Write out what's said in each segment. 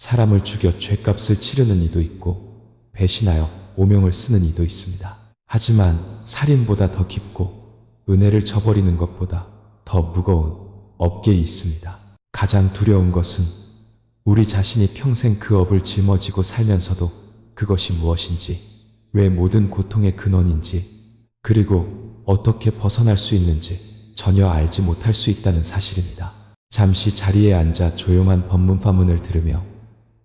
사람을 죽여 죗값을 치르는 이도 있고 배신하여 오명을 쓰는 이도 있습니다. 하지만 살인보다 더 깊고 은혜를 저버리는 것보다 더 무거운 업계에 있습니다. 가장 두려운 것은 우리 자신이 평생 그 업을 짊어지고 살면서도 그것이 무엇인지, 왜 모든 고통의 근원인지, 그리고 어떻게 벗어날 수 있는지 전혀 알지 못할 수 있다는 사실입니다. 잠시 자리에 앉아 조용한 법문파문을 들으며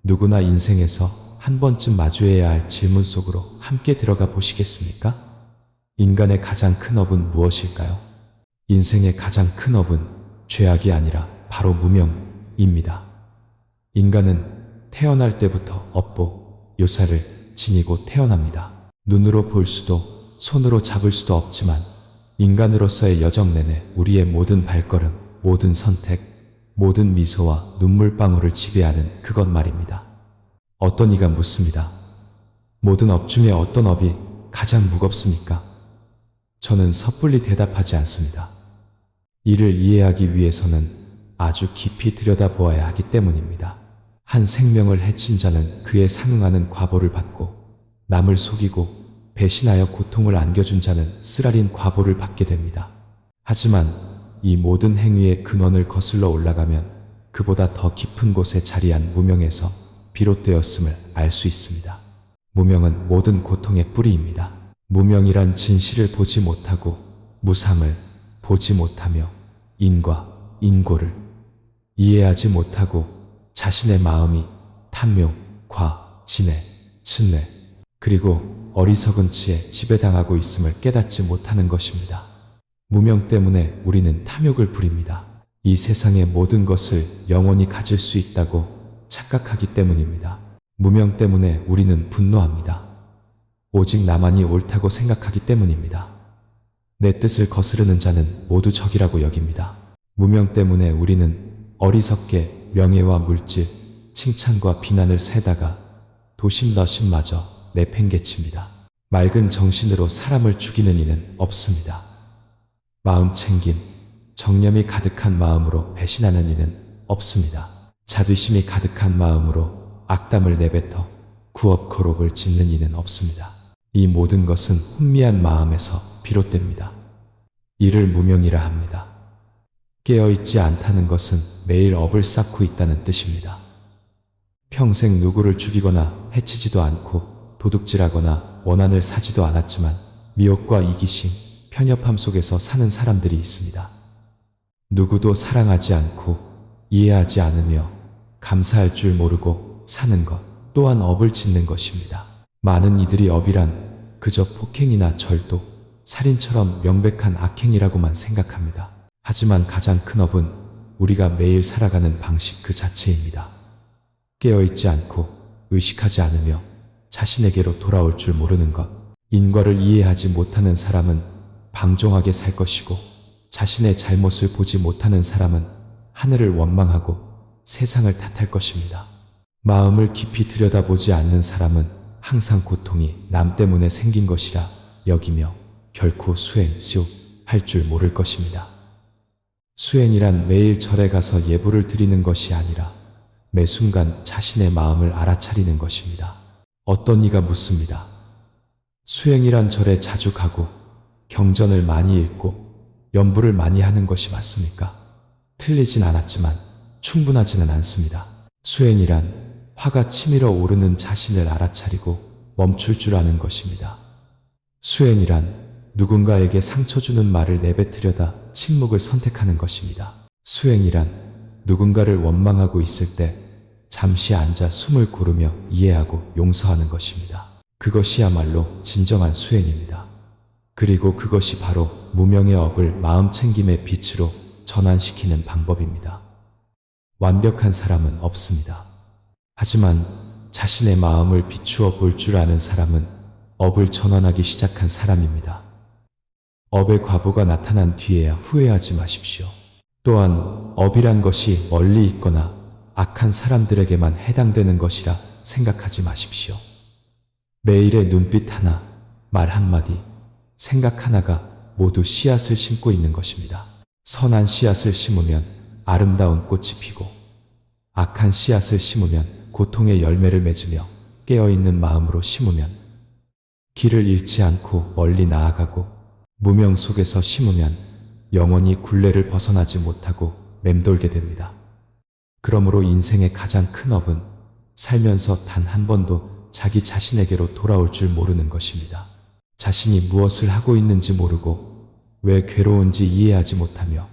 누구나 인생에서 한 번쯤 마주해야 할 질문 속으로 함께 들어가 보시겠습니까? 인간의 가장 큰 업은 무엇일까요? 인생의 가장 큰 업은 죄악이 아니라 바로 무명입니다. 인간은 태어날 때부터 업보, 요사를 지니고 태어납니다. 눈으로 볼 수도 손으로 잡을 수도 없지만 인간으로서의 여정 내내 우리의 모든 발걸음, 모든 선택, 모든 미소와 눈물방울을 지배하는 그것 말입니다. 어떤 이가 묻습니다. 모든 업 중에 어떤 업이 가장 무겁습니까? 저는 섣불리 대답하지 않습니다. 이를 이해하기 위해서는 아주 깊이 들여다보아야 하기 때문입니다. 한 생명을 해친 자는 그에 상응하는 과보를 받고 남을 속이고 배신하여 고통을 안겨준 자는 쓰라린 과보를 받게 됩니다. 하지만 이 모든 행위의 근원을 거슬러 올라가면 그보다 더 깊은 곳에 자리한 무명에서 비롯되었음을 알 수 있습니다. 무명은 모든 고통의 뿌리입니다. 무명이란 진실을 보지 못하고 무상을 보지 못하며 인과 인고를 이해하지 못하고 자신의 마음이 탐욕, 과, 진해, 측례, 그리고 어리석은 치에 지배당하고 있음을 깨닫지 못하는 것입니다. 무명 때문에 우리는 탐욕을 부립니다. 이 세상의 모든 것을 영원히 가질 수 있다고 착각하기 때문입니다. 무명 때문에 우리는 분노합니다. 오직 나만이 옳다고 생각하기 때문입니다. 내 뜻을 거스르는 자는 모두 적이라고 여깁니다. 무명 때문에 우리는 어리석게 명예와 물질, 칭찬과 비난을 세다가 도심너심마저 내팽개칩니다. 맑은 정신으로 사람을 죽이는 이는 없습니다. 마음 챙김, 정념이 가득한 마음으로 배신하는 이는 없습니다. 자비심이 가득한 마음으로 악담을 내뱉어 구업거롭을 짓는 이는 없습니다. 이 모든 것은 혼미한 마음에서 비롯됩니다. 이를 무명이라 합니다. 깨어있지 않다는 것은 매일 업을 쌓고 있다는 뜻입니다. 평생 누구를 죽이거나 해치지도 않고 도둑질하거나 원한을 사지도 않았지만 미혹과 이기심, 편협함 속에서 사는 사람들이 있습니다. 누구도 사랑하지 않고 이해하지 않으며 감사할 줄 모르고 사는 것 또한 업을 짓는 것입니다. 많은 이들이 업이란 그저 폭행이나 절도, 살인처럼 명백한 악행이라고만 생각합니다. 하지만 가장 큰 업은 우리가 매일 살아가는 방식 그 자체입니다. 깨어있지 않고 의식하지 않으며 자신에게로 돌아올 줄 모르는 것. 인과를 이해하지 못하는 사람은 방종하게 살 것이고 자신의 잘못을 보지 못하는 사람은 하늘을 원망하고 세상을 탓할 것입니다. 마음을 깊이 들여다보지 않는 사람은 항상 고통이 남 때문에 생긴 것이라 여기며 결코 수행, 수욕 할 줄 모를 것입니다. 수행이란 매일 절에 가서 예불을 드리는 것이 아니라 매 순간 자신의 마음을 알아차리는 것입니다. 어떤 이가 묻습니다. 수행이란 절에 자주 가고 경전을 많이 읽고 연불을 많이 하는 것이 맞습니까? 틀리진 않았지만 충분하지는 않습니다. 수행이란 화가 치밀어 오르는 자신을 알아차리고 멈출 줄 아는 것입니다. 수행이란 누군가에게 상처 주는 말을 내뱉으려다 침묵을 선택하는 것입니다. 수행이란 누군가를 원망하고 있을 때 잠시 앉아 숨을 고르며 이해하고 용서하는 것입니다. 그것이야말로 진정한 수행입니다. 그리고 그것이 바로 무명의 업을 마음 챙김의 빛으로 전환시키는 방법입니다. 완벽한 사람은 없습니다. 하지만 자신의 마음을 비추어 볼 줄 아는 사람은 업을 전환하기 시작한 사람입니다. 업의 과보가 나타난 뒤에야 후회하지 마십시오. 또한 업이란 것이 멀리 있거나 악한 사람들에게만 해당되는 것이라 생각하지 마십시오. 매일의 눈빛 하나, 말 한마디, 생각 하나가 모두 씨앗을 심고 있는 것입니다. 선한 씨앗을 심으면 아름다운 꽃이 피고 악한 씨앗을 심으면 고통의 열매를 맺으며 깨어있는 마음으로 심으면 길을 잃지 않고 멀리 나아가고 무명 속에서 심으면 영원히 굴레를 벗어나지 못하고 맴돌게 됩니다. 그러므로 인생의 가장 큰 업은 살면서 단 한 번도 자기 자신에게로 돌아올 줄 모르는 것입니다. 자신이 무엇을 하고 있는지 모르고 왜 괴로운지 이해하지 못하며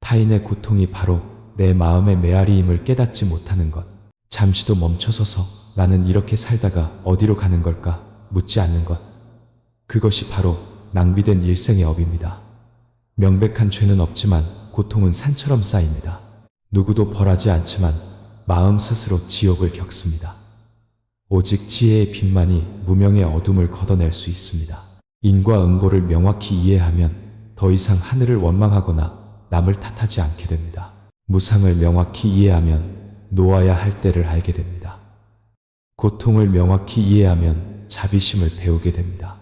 타인의 고통이 바로 내 마음의 메아리임을 깨닫지 못하는 것. 잠시도 멈춰서서 나는 이렇게 살다가 어디로 가는 걸까 묻지 않는 것. 그것이 바로 낭비된 일생의 업입니다. 명백한 죄는 없지만 고통은 산처럼 쌓입니다. 누구도 벌하지 않지만 마음 스스로 지옥을 겪습니다. 오직 지혜의 빛만이 무명의 어둠을 걷어낼 수 있습니다. 인과 응보를 명확히 이해하면 더 이상 하늘을 원망하거나 남을 탓하지 않게 됩니다. 무상을 명확히 이해하면 놓아야 할 때를 알게 됩니다. 고통을 명확히 이해하면 자비심을 배우게 됩니다.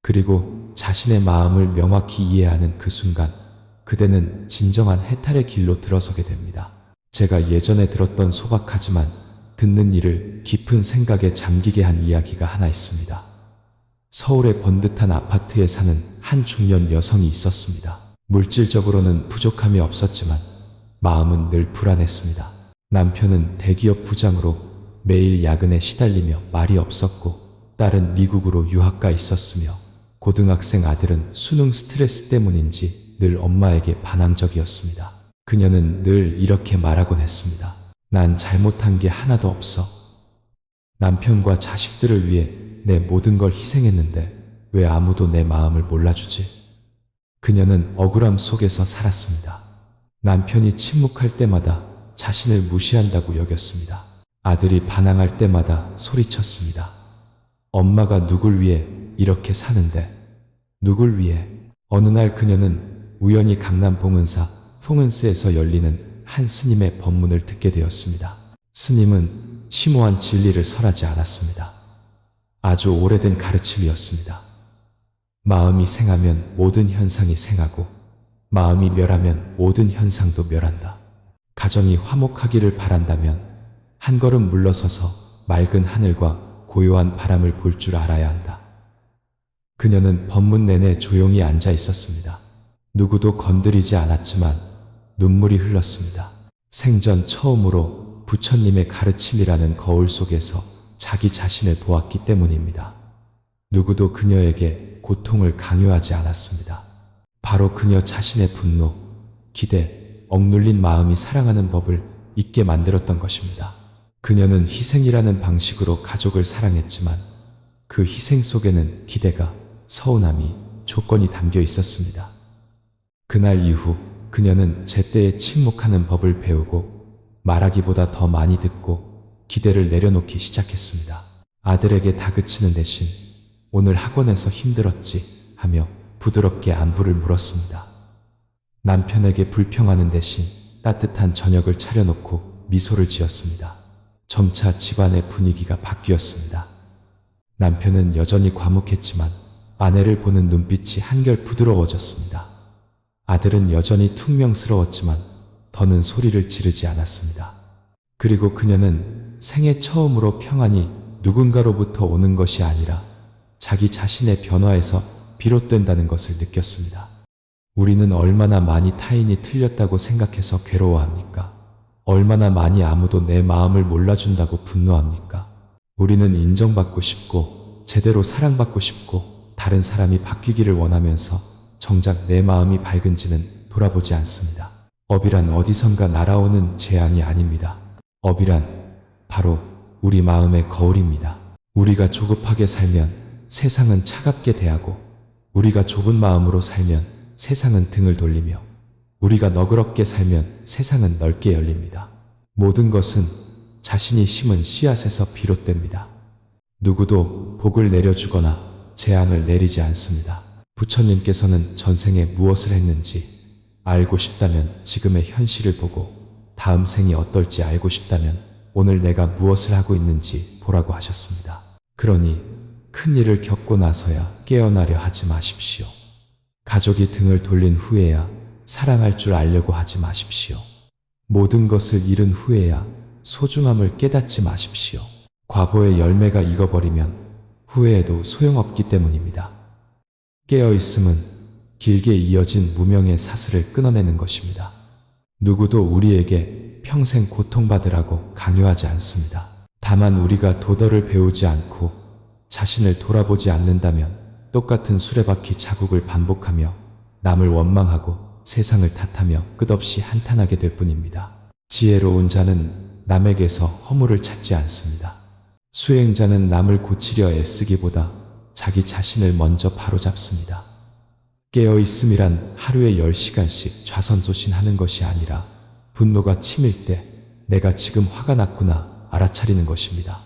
그리고 자신의 마음을 명확히 이해하는 그 순간 그대는 진정한 해탈의 길로 들어서게 됩니다. 제가 예전에 들었던 소박하지만 듣는 이를 깊은 생각에 잠기게 한 이야기가 하나 있습니다. 서울의 번듯한 아파트에 사는 한 중년 여성이 있었습니다. 물질적으로는 부족함이 없었지만 마음은 늘 불안했습니다. 남편은 대기업 부장으로 매일 야근에 시달리며 말이 없었고 딸은 미국으로 유학가 있었으며 고등학생 아들은 수능 스트레스 때문인지 늘 엄마에게 반항적이었습니다. 그녀는 늘 이렇게 말하곤 했습니다. 난 잘못한 게 하나도 없어. 남편과 자식들을 위해 내 모든 걸 희생했는데 왜 아무도 내 마음을 몰라주지? 그녀는 억울함 속에서 살았습니다. 남편이 침묵할 때마다 자신을 무시한다고 여겼습니다. 아들이 반항할 때마다 소리쳤습니다. 엄마가 누굴 위해 이렇게 사는데 누굴 위해? 어느 날 그녀는 우연히 강남 봉은사 봉은스에서 열리는 한 스님의 법문을 듣게 되었습니다. 스님은 심오한 진리를 설하지 않았습니다. 아주 오래된 가르침이었습니다. 마음이 생하면 모든 현상이 생하고 마음이 멸하면 모든 현상도 멸한다. 가정이 화목하기를 바란다면 한 걸음 물러서서 맑은 하늘과 고요한 바람을 볼 줄 알아야 한다. 그녀는 법문 내내 조용히 앉아 있었습니다. 누구도 건드리지 않았지만 눈물이 흘렀습니다. 생전 처음으로 부처님의 가르침이라는 거울 속에서 자기 자신을 보았기 때문입니다. 누구도 그녀에게 고통을 강요하지 않았습니다. 바로 그녀 자신의 분노, 기대, 억눌린 마음이 사랑하는 법을 잊게 만들었던 것입니다. 그녀는 희생이라는 방식으로 가족을 사랑했지만 그 희생 속에는 기대가, 서운함이, 조건이 담겨 있었습니다. 그날 이후 그녀는 제때에 침묵하는 법을 배우고 말하기보다 더 많이 듣고 기대를 내려놓기 시작했습니다. 아들에게 다그치는 대신 오늘 학원에서 힘들었지 하며 부드럽게 안부를 물었습니다. 남편에게 불평하는 대신 따뜻한 저녁을 차려놓고 미소를 지었습니다. 점차 집안의 분위기가 바뀌었습니다. 남편은 여전히 과묵했지만 아내를 보는 눈빛이 한결 부드러워졌습니다. 아들은 여전히 퉁명스러웠지만 더는 소리를 지르지 않았습니다. 그리고 그녀는 생애 처음으로 평안이 누군가로부터 오는 것이 아니라 자기 자신의 변화에서 비롯된다는 것을 느꼈습니다. 우리는 얼마나 많이 타인이 틀렸다고 생각해서 괴로워합니까? 얼마나 많이 아무도 내 마음을 몰라준다고 분노합니까? 우리는 인정받고 싶고 제대로 사랑받고 싶고 다른 사람이 바뀌기를 원하면서 정작 내 마음이 밝은지는 돌아보지 않습니다. 업이란 어디선가 날아오는 재앙이 아닙니다. 업이란 바로 우리 마음의 거울입니다. 우리가 조급하게 살면 세상은 차갑게 대하고 우리가 좁은 마음으로 살면 세상은 등을 돌리며 우리가 너그럽게 살면 세상은 넓게 열립니다. 모든 것은 자신이 심은 씨앗에서 비롯됩니다. 누구도 복을 내려주거나 재앙을 내리지 않습니다. 부처님께서는 전생에 무엇을 했는지 알고 싶다면 지금의 현실을 보고 다음 생이 어떨지 알고 싶다면 오늘 내가 무엇을 하고 있는지 보라고 하셨습니다. 그러니 큰 일을 겪고 나서야 깨어나려 하지 마십시오. 가족이 등을 돌린 후에야 사랑할 줄 알려고 하지 마십시오. 모든 것을 잃은 후에야 소중함을 깨닫지 마십시오. 과보의 열매가 익어버리면 후회해도 소용없기 때문입니다. 깨어있음은 길게 이어진 무명의 사슬을 끊어내는 것입니다. 누구도 우리에게 평생 고통받으라고 강요하지 않습니다. 다만 우리가 도덕을 배우지 않고 자신을 돌아보지 않는다면 똑같은 수레바퀴 자국을 반복하며 남을 원망하고 세상을 탓하며 끝없이 한탄하게 될 뿐입니다. 지혜로운 자는 남에게서 허물을 찾지 않습니다. 수행자는 남을 고치려 애쓰기보다 자기 자신을 먼저 바로잡습니다. 깨어있음이란 하루에 10시간씩 좌선조신하는 것이 아니라 분노가 치밀 때 내가 지금 화가 났구나 알아차리는 것입니다.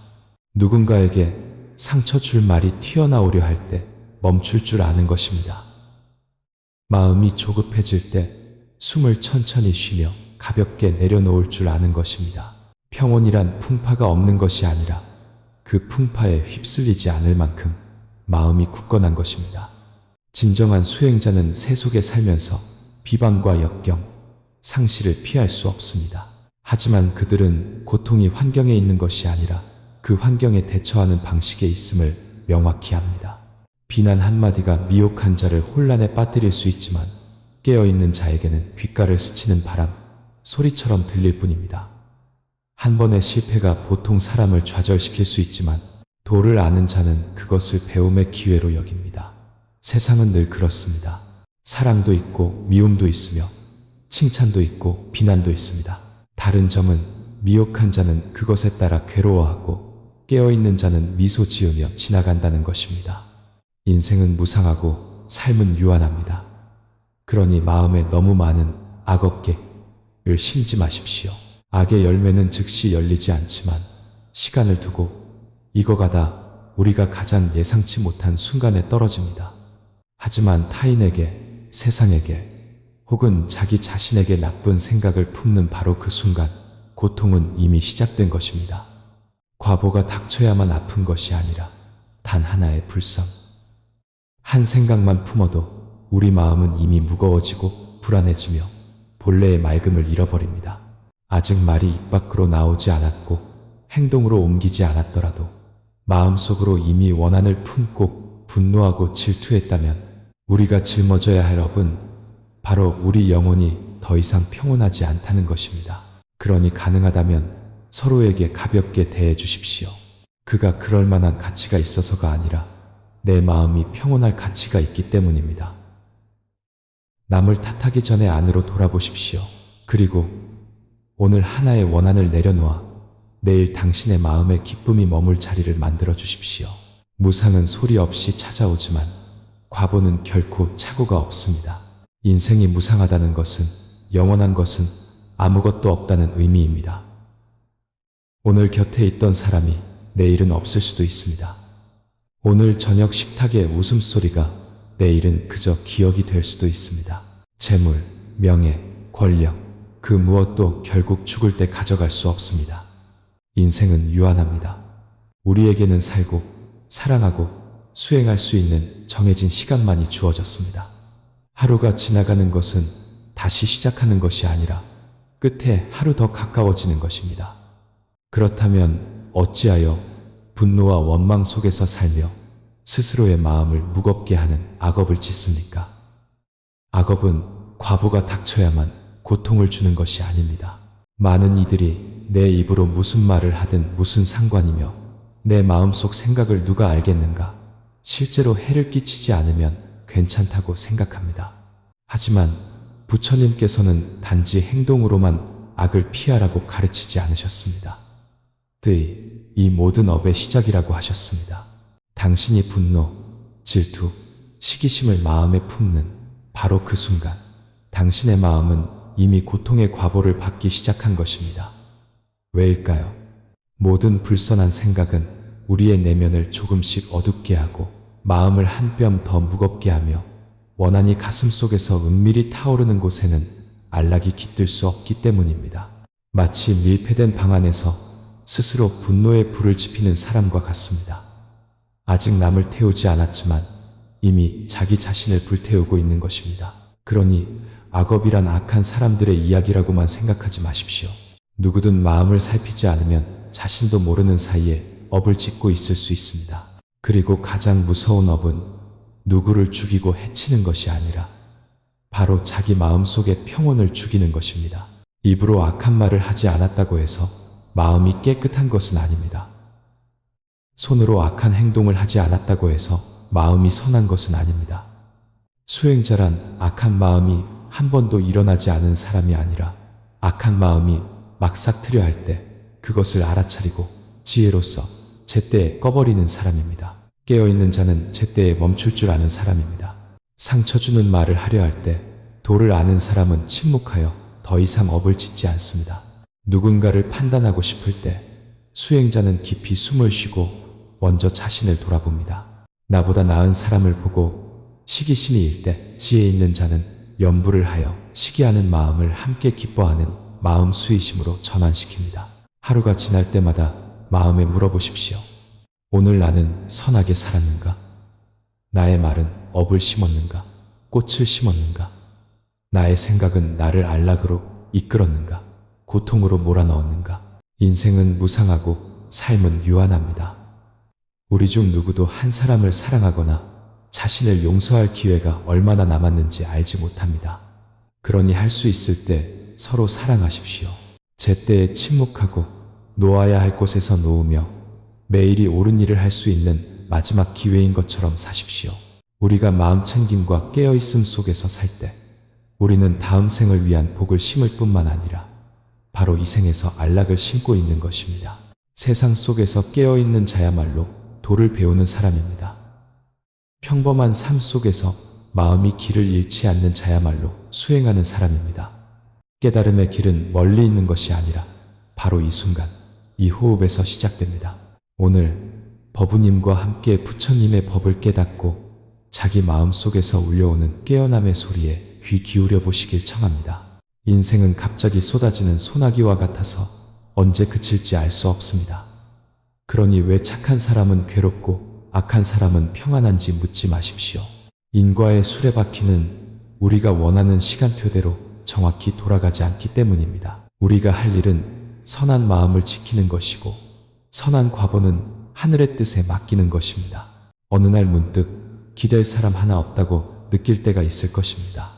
누군가에게 상처 줄 말이 튀어나오려 할 때 멈출 줄 아는 것입니다. 마음이 조급해질 때 숨을 천천히 쉬며 가볍게 내려놓을 줄 아는 것입니다. 평온이란 풍파가 없는 것이 아니라 그 풍파에 휩쓸리지 않을 만큼 마음이 굳건한 것입니다. 진정한 수행자는 세속에 살면서 비방과 역경, 상실을 피할 수 없습니다. 하지만 그들은 고통이 환경에 있는 것이 아니라 그 환경에 대처하는 방식에 있음을 명확히 합니다. 비난 한마디가 미혹한 자를 혼란에 빠뜨릴 수 있지만 깨어있는 자에게는 귓가를 스치는 바람, 소리처럼 들릴 뿐입니다. 한 번의 실패가 보통 사람을 좌절시킬 수 있지만 도를 아는 자는 그것을 배움의 기회로 여깁니다. 세상은 늘 그렇습니다. 사랑도 있고 미움도 있으며 칭찬도 있고 비난도 있습니다. 다른 점은 미혹한 자는 그것에 따라 괴로워하고 깨어있는 자는 미소 지으며 지나간다는 것입니다. 인생은 무상하고 삶은 유한합니다. 그러니 마음에 너무 많은 악업계를 심지 마십시오. 악의 열매는 즉시 열리지 않지만 시간을 두고 익어가다 우리가 가장 예상치 못한 순간에 떨어집니다. 하지만 타인에게, 세상에게 혹은 자기 자신에게 나쁜 생각을 품는 바로 그 순간 고통은 이미 시작된 것입니다. 과보가 닥쳐야만 아픈 것이 아니라 단 하나의 불성. 한 생각만 품어도 우리 마음은 이미 무거워지고 불안해지며 본래의 맑음을 잃어버립니다. 아직 말이 입 밖으로 나오지 않았고 행동으로 옮기지 않았더라도 마음속으로 이미 원한을 품고 분노하고 질투했다면 우리가 짊어져야 할 업은 바로 우리 영혼이 더 이상 평온하지 않다는 것입니다. 그러니 가능하다면 서로에게 가볍게 대해 주십시오. 그가 그럴 만한 가치가 있어서가 아니라 내 마음이 평온할 가치가 있기 때문입니다. 남을 탓하기 전에 안으로 돌아보십시오. 그리고 오늘 하나의 원한을 내려놓아 내일 당신의 마음에 기쁨이 머물 자리를 만들어 주십시오. 무상은 소리 없이 찾아오지만 과보는 결코 착오가 없습니다. 인생이 무상하다는 것은, 영원한 것은 아무것도 없다는 의미입니다. 오늘 곁에 있던 사람이 내일은 없을 수도 있습니다. 오늘 저녁 식탁의 웃음소리가 내일은 그저 기억이 될 수도 있습니다. 재물, 명예, 권력, 그 무엇도 결국 죽을 때 가져갈 수 없습니다. 인생은 유한합니다. 우리에게는 살고, 사랑하고, 수행할 수 있는 정해진 시간만이 주어졌습니다. 하루가 지나가는 것은 다시 시작하는 것이 아니라 끝에 하루 더 가까워지는 것입니다. 그렇다면 어찌하여 분노와 원망 속에서 살며 스스로의 마음을 무겁게 하는 악업을 짓습니까? 악업은 과보가 닥쳐야만 고통을 주는 것이 아닙니다. 많은 이들이 내 입으로 무슨 말을 하든 무슨 상관이며 내 마음속 생각을 누가 알겠는가? 실제로 해를 끼치지 않으면 괜찮다고 생각합니다. 하지만 부처님께서는 단지 행동으로만 악을 피하라고 가르치지 않으셨습니다. 이 모든 업의 시작이라고 하셨습니다. 당신이 분노, 질투, 시기심을 마음에 품는 바로 그 순간 당신의 마음은 이미 고통의 과보를 받기 시작한 것입니다. 왜일까요? 모든 불선한 생각은 우리의 내면을 조금씩 어둡게 하고 마음을 한 뼘 더 무겁게 하며 원한이 가슴 속에서 은밀히 타오르는 곳에는 안락이 깃들 수 없기 때문입니다. 마치 밀폐된 방 안에서 스스로 분노의 불을 지피는 사람과 같습니다. 아직 남을 태우지 않았지만 이미 자기 자신을 불태우고 있는 것입니다. 그러니 악업이란 악한 사람들의 이야기라고만 생각하지 마십시오. 누구든 마음을 살피지 않으면 자신도 모르는 사이에 업을 짓고 있을 수 있습니다. 그리고 가장 무서운 업은 누구를 죽이고 해치는 것이 아니라 바로 자기 마음속의 평온을 죽이는 것입니다. 입으로 악한 말을 하지 않았다고 해서 마음이 깨끗한 것은 아닙니다. 손으로 악한 행동을 하지 않았다고 해서 마음이 선한 것은 아닙니다. 수행자란 악한 마음이 한 번도 일어나지 않은 사람이 아니라 악한 마음이 막 싹트려 할 때 그것을 알아차리고 지혜로서 제때에 꺼버리는 사람입니다. 깨어있는 자는 제때에 멈출 줄 아는 사람입니다. 상처 주는 말을 하려 할 때 도를 아는 사람은 침묵하여 더 이상 업을 짓지 않습니다. 누군가를 판단하고 싶을 때 수행자는 깊이 숨을 쉬고 먼저 자신을 돌아봅니다. 나보다 나은 사람을 보고 시기심이 일 때 지혜 있는 자는 염불을 하여 시기하는 마음을 함께 기뻐하는 마음 수이심으로 전환시킵니다. 하루가 지날 때마다 마음에 물어보십시오. 오늘 나는 선하게 살았는가? 나의 말은 업을 심었는가? 꽃을 심었는가? 나의 생각은 나를 안락으로 이끌었는가? 고통으로 몰아넣었는가? 인생은 무상하고 삶은 유한합니다. 우리 중 누구도 한 사람을 사랑하거나 자신을 용서할 기회가 얼마나 남았는지 알지 못합니다. 그러니 할 수 있을 때 서로 사랑하십시오. 제때에 침묵하고 놓아야 할 곳에서 놓으며 매일이 옳은 일을 할 수 있는 마지막 기회인 것처럼 사십시오. 우리가 마음 챙김과 깨어있음 속에서 살 때 우리는 다음 생을 위한 복을 심을 뿐만 아니라 바로 이 생에서 안락을 심고 있는 것입니다. 세상 속에서 깨어있는 자야말로 도를 배우는 사람입니다. 평범한 삶 속에서 마음이 길을 잃지 않는 자야말로 수행하는 사람입니다. 깨달음의 길은 멀리 있는 것이 아니라 바로 이 순간, 이 호흡에서 시작됩니다. 오늘 법우님과 함께 부처님의 법을 깨닫고 자기 마음 속에서 울려오는 깨어남의 소리에 귀 기울여 보시길 청합니다. 인생은 갑자기 쏟아지는 소나기와 같아서 언제 그칠지 알 수 없습니다. 그러니 왜 착한 사람은 괴롭고 악한 사람은 평안한지 묻지 마십시오. 인과의 수레바퀴는 우리가 원하는 시간표대로 정확히 돌아가지 않기 때문입니다. 우리가 할 일은 선한 마음을 지키는 것이고 선한 과보는 하늘의 뜻에 맡기는 것입니다. 어느 날 문득 기댈 사람 하나 없다고 느낄 때가 있을 것입니다.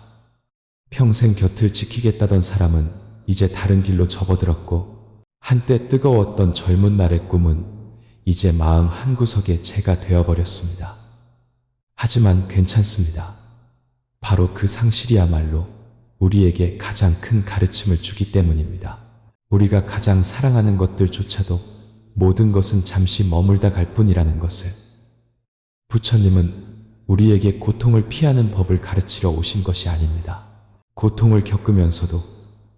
평생 곁을 지키겠다던 사람은 이제 다른 길로 접어들었고 한때 뜨거웠던 젊은 날의 꿈은 이제 마음 한구석에 재가 되어버렸습니다. 하지만 괜찮습니다. 바로 그 상실이야말로 우리에게 가장 큰 가르침을 주기 때문입니다. 우리가 가장 사랑하는 것들조차도 모든 것은 잠시 머물다 갈 뿐이라는 것을. 부처님은 우리에게 고통을 피하는 법을 가르치러 오신 것이 아닙니다. 고통을 겪으면서도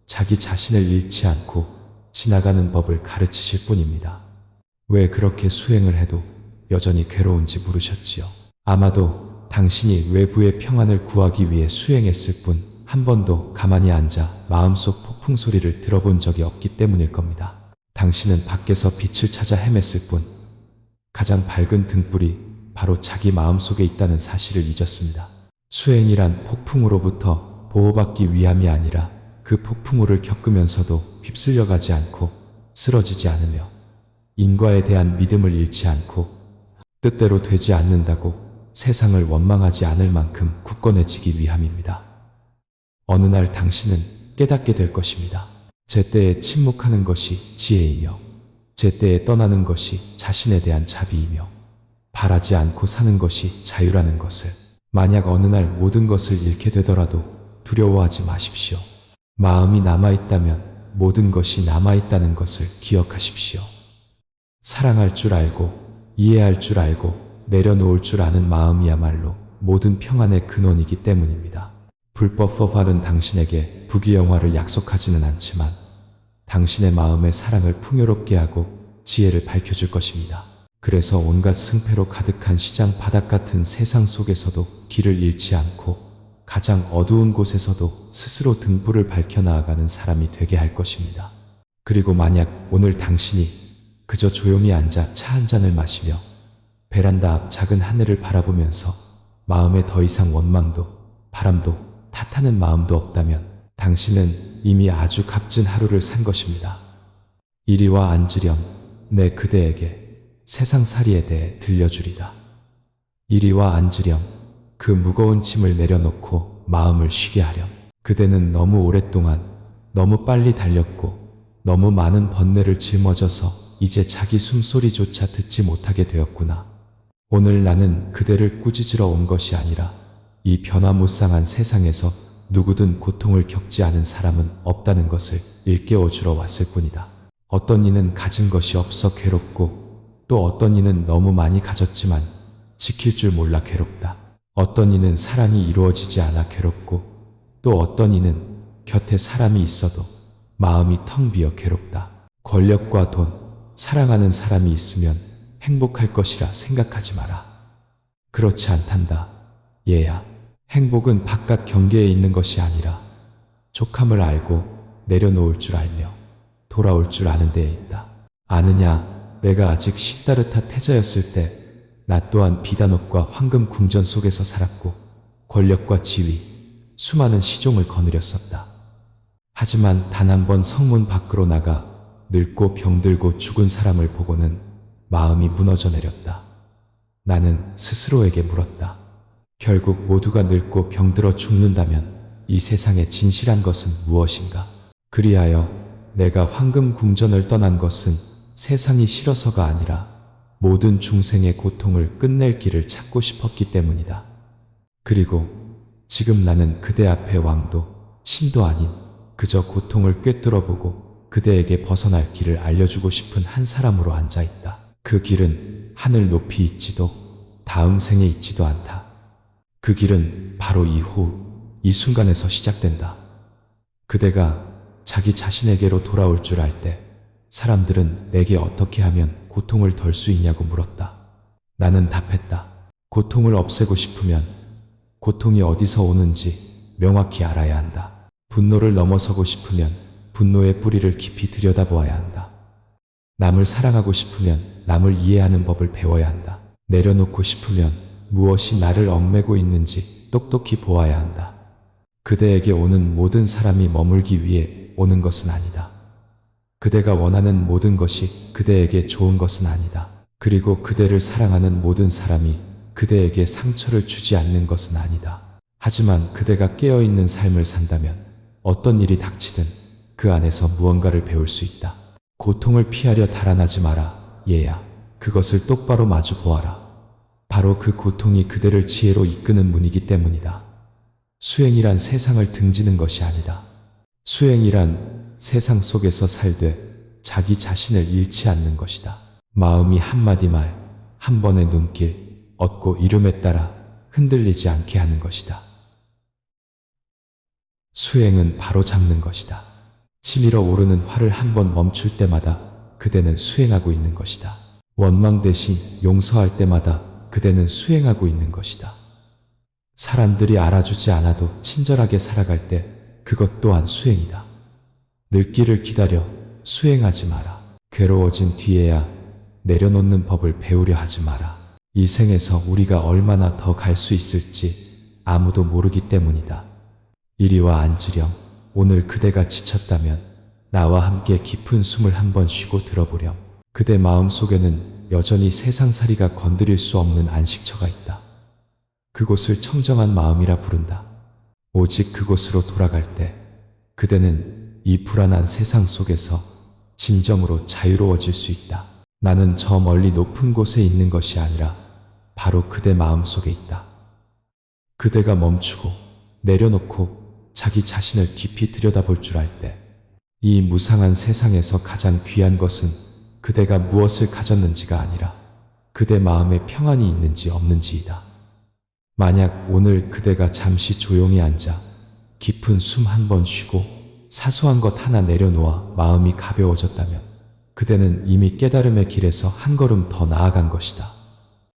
자기 자신을 잃지 않고 지나가는 법을 가르치실 뿐입니다. 왜 그렇게 수행을 해도 여전히 괴로운지 물으셨지요. 아마도 당신이 외부의 평안을 구하기 위해 수행했을 뿐 한 번도 가만히 앉아 마음속 폭풍 소리를 들어본 적이 없기 때문일 겁니다. 당신은 밖에서 빛을 찾아 헤맸을 뿐 가장 밝은 등불이 바로 자기 마음속에 있다는 사실을 잊었습니다. 수행이란 폭풍으로부터 보호받기 위함이 아니라 그 폭풍우를 겪으면서도 휩쓸려 가지 않고 쓰러지지 않으며 인과에 대한 믿음을 잃지 않고 뜻대로 되지 않는다고 세상을 원망하지 않을 만큼 굳건해지기 위함입니다. 어느 날 당신은 깨닫게 될 것입니다. 제때에 침묵하는 것이 지혜이며 제때에 떠나는 것이 자신에 대한 자비이며 바라지 않고 사는 것이 자유라는 것을. 만약 어느 날 모든 것을 잃게 되더라도 두려워하지 마십시오. 마음이 남아있다면 모든 것이 남아있다는 것을 기억하십시오. 사랑할 줄 알고 이해할 줄 알고 내려놓을 줄 아는 마음이야말로 모든 평안의 근원이기 때문입니다. 불법 법화는 당신에게 부귀영화를 약속하지는 않지만 당신의 마음의 사랑을 풍요롭게 하고 지혜를 밝혀줄 것입니다. 그래서 온갖 승패로 가득한 시장 바닥 같은 세상 속에서도 길을 잃지 않고 가장 어두운 곳에서도 스스로 등불을 밝혀 나아가는 사람이 되게 할 것입니다. 그리고 만약 오늘 당신이 그저 조용히 앉아 차 한 잔을 마시며 베란다 앞 작은 하늘을 바라보면서 마음에 더 이상 원망도 바람도 탓하는 마음도 없다면 당신은 이미 아주 값진 하루를 산 것입니다. 이리와 앉으렴. 내 그대에게 세상살이에 대해 들려주리라. 이리와 앉으렴. 그 무거운 짐을 내려놓고 마음을 쉬게 하렴. 그대는 너무 오랫동안 너무 빨리 달렸고 너무 많은 번뇌를 짊어져서 이제 자기 숨소리조차 듣지 못하게 되었구나. 오늘 나는 그대를 꾸짖으러 온 것이 아니라 이 변화무쌍한 세상에서 누구든 고통을 겪지 않은 사람은 없다는 것을 일깨워 주러 왔을 뿐이다. 어떤 이는 가진 것이 없어 괴롭고 또 어떤 이는 너무 많이 가졌지만 지킬 줄 몰라 괴롭다. 어떤 이는 사랑이 이루어지지 않아 괴롭고 또 어떤 이는 곁에 사람이 있어도 마음이 텅 비어 괴롭다. 권력과 돈, 사랑하는 사람이 있으면 행복할 것이라 생각하지 마라. 그렇지 않단다. 얘야. 행복은 바깥 경계에 있는 것이 아니라 족함을 알고 내려놓을 줄 알며 돌아올 줄 아는 데에 있다. 아느냐, 내가 아직 시다르타 태자였을 때 나 또한 비단옷과 황금 궁전 속에서 살았고 권력과 지위, 수많은 시종을 거느렸었다. 하지만 단 한 번 성문 밖으로 나가 늙고 병들고 죽은 사람을 보고는 마음이 무너져 내렸다. 나는 스스로에게 물었다. 결국 모두가 늙고 병들어 죽는다면 이 세상의 진실한 것은 무엇인가? 그리하여 내가 황금 궁전을 떠난 것은 세상이 싫어서가 아니라 모든 중생의 고통을 끝낼 길을 찾고 싶었기 때문이다. 그리고 지금 나는 그대 앞에 왕도 신도 아닌 그저 고통을 꿰뚫어보고 그대에게 벗어날 길을 알려주고 싶은 한 사람으로 앉아있다. 그 길은 하늘 높이 있지도 다음 생에 있지도 않다. 그 길은 바로 이후 이 순간에서 시작된다. 그대가 자기 자신에게로 돌아올 줄 알 때 사람들은 내게 어떻게 하면 고통을 덜 수 있냐고 물었다. 나는 답했다. 고통을 없애고 싶으면 고통이 어디서 오는지 명확히 알아야 한다. 분노를 넘어서고 싶으면 분노의 뿌리를 깊이 들여다보아야 한다. 남을 사랑하고 싶으면 남을 이해하는 법을 배워야 한다. 내려놓고 싶으면 무엇이 나를 얽매고 있는지 똑똑히 보아야 한다. 그대에게 오는 모든 사람이 머물기 위해 오는 것은 아니다. 그대가 원하는 모든 것이 그대에게 좋은 것은 아니다. 그리고 그대를 사랑하는 모든 사람이 그대에게 상처를 주지 않는 것은 아니다. 하지만 그대가 깨어있는 삶을 산다면 어떤 일이 닥치든 그 안에서 무언가를 배울 수 있다. 고통을 피하려 달아나지 마라, 얘야. 그것을 똑바로 마주 보아라. 바로 그 고통이 그대를 지혜로 이끄는 문이기 때문이다. 수행이란 세상을 등지는 것이 아니다. 수행이란 세상 속에서 살되 자기 자신을 잃지 않는 것이다. 마음이 한마디 말, 한 번의 눈길, 얻고 이름에 따라 흔들리지 않게 하는 것이다. 수행은 바로 잡는 것이다. 치밀어 오르는 활을 한 번 멈출 때마다 그대는 수행하고 있는 것이다. 원망 대신 용서할 때마다 그대는 수행하고 있는 것이다. 사람들이 알아주지 않아도 친절하게 살아갈 때 그것 또한 수행이다. 늙기를 기다려 수행하지 마라. 괴로워진 뒤에야 내려놓는 법을 배우려 하지 마라. 이 생에서 우리가 얼마나 더 갈 수 있을지 아무도 모르기 때문이다. 이리와 앉으렴. 오늘 그대가 지쳤다면 나와 함께 깊은 숨을 한번 쉬고 들어보렴. 그대 마음 속에는 여전히 세상살이가 건드릴 수 없는 안식처가 있다. 그곳을 청정한 마음이라 부른다. 오직 그곳으로 돌아갈 때 그대는 이 불안한 세상 속에서 진정으로 자유로워질 수 있다. 나는 저 멀리 높은 곳에 있는 것이 아니라 바로 그대 마음 속에 있다. 그대가 멈추고 내려놓고 자기 자신을 깊이 들여다볼 줄 알 때 이 무상한 세상에서 가장 귀한 것은 그대가 무엇을 가졌는지가 아니라 그대 마음에 평안이 있는지 없는지이다. 만약 오늘 그대가 잠시 조용히 앉아 깊은 숨 한 번 쉬고 사소한 것 하나 내려놓아 마음이 가벼워졌다면 그대는 이미 깨달음의 길에서 한 걸음 더 나아간 것이다.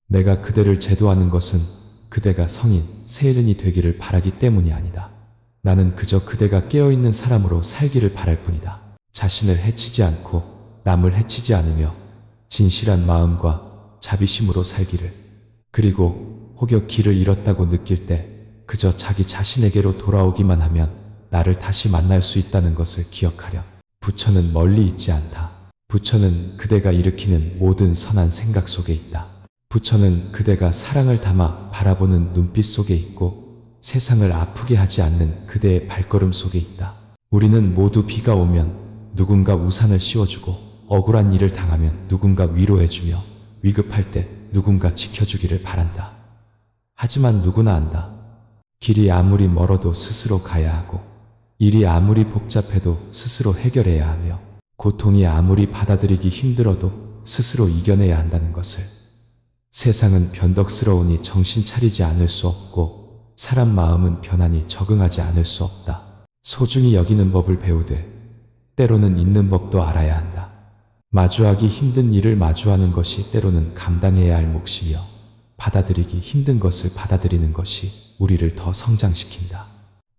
내가 그대를 제도하는 것은 그대가 성인, 세일은이 되기를 바라기 때문이 아니다. 나는 그저 그대가 깨어있는 사람으로 살기를 바랄 뿐이다. 자신을 해치지 않고 남을 해치지 않으며 진실한 마음과 자비심으로 살기를. 그리고 혹여 길을 잃었다고 느낄 때 그저 자기 자신에게로 돌아오기만 하면 나를 다시 만날 수 있다는 것을 기억하렴. 부처는 멀리 있지 않다. 부처는 그대가 일으키는 모든 선한 생각 속에 있다. 부처는 그대가 사랑을 담아 바라보는 눈빛 속에 있고 세상을 아프게 하지 않는 그대의 발걸음 속에 있다. 우리는 모두 비가 오면 누군가 우산을 씌워주고 억울한 일을 당하면 누군가 위로해주며 위급할 때 누군가 지켜주기를 바란다. 하지만 누구나 안다. 길이 아무리 멀어도 스스로 가야 하고 일이 아무리 복잡해도 스스로 해결해야 하며 고통이 아무리 받아들이기 힘들어도 스스로 이겨내야 한다는 것을. 세상은 변덕스러우니 정신 차리지 않을 수 없고 사람 마음은 변하니 적응하지 않을 수 없다. 소중히 여기는 법을 배우되 때로는 있는 법도 알아야 한다. 마주하기 힘든 일을 마주하는 것이 때로는 감당해야 할 몫이며 받아들이기 힘든 것을 받아들이는 것이 우리를 더 성장시킨다.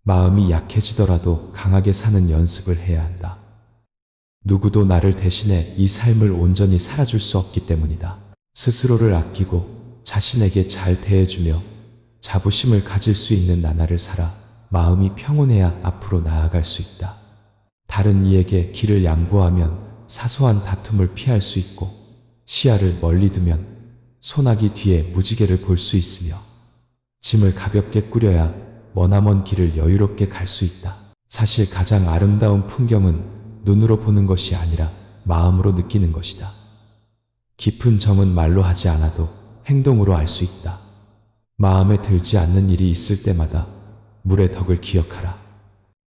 마음이 약해지더라도 강하게 사는 연습을 해야 한다. 누구도 나를 대신해 이 삶을 온전히 살아줄 수 없기 때문이다. 스스로를 아끼고 자신에게 잘 대해주며 자부심을 가질 수 있는 나날을 살아 마음이 평온해야 앞으로 나아갈 수 있다. 다른 이에게 길을 양보하면 사소한 다툼을 피할 수 있고 시야를 멀리 두면 소나기 뒤에 무지개를 볼 수 있으며 짐을 가볍게 꾸려야 머나먼 길을 여유롭게 갈 수 있다. 사실 가장 아름다운 풍경은 눈으로 보는 것이 아니라 마음으로 느끼는 것이다. 깊은 정은 말로 하지 않아도 행동으로 알 수 있다. 마음에 들지 않는 일이 있을 때마다 물의 덕을 기억하라.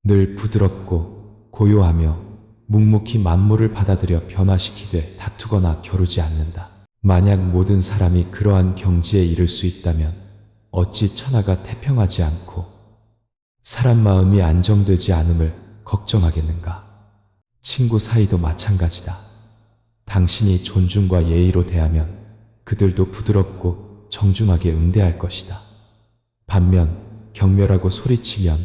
늘 부드럽고 고요하며 묵묵히 만물을 받아들여 변화시키되 다투거나 겨루지 않는다. 만약 모든 사람이 그러한 경지에 이를 수 있다면 어찌 천하가 태평하지 않고 사람 마음이 안정되지 않음을 걱정하겠는가. 친구 사이도 마찬가지다. 당신이 존중과 예의로 대하면 그들도 부드럽고 정중하게 응대할 것이다. 반면 경멸하고 소리치면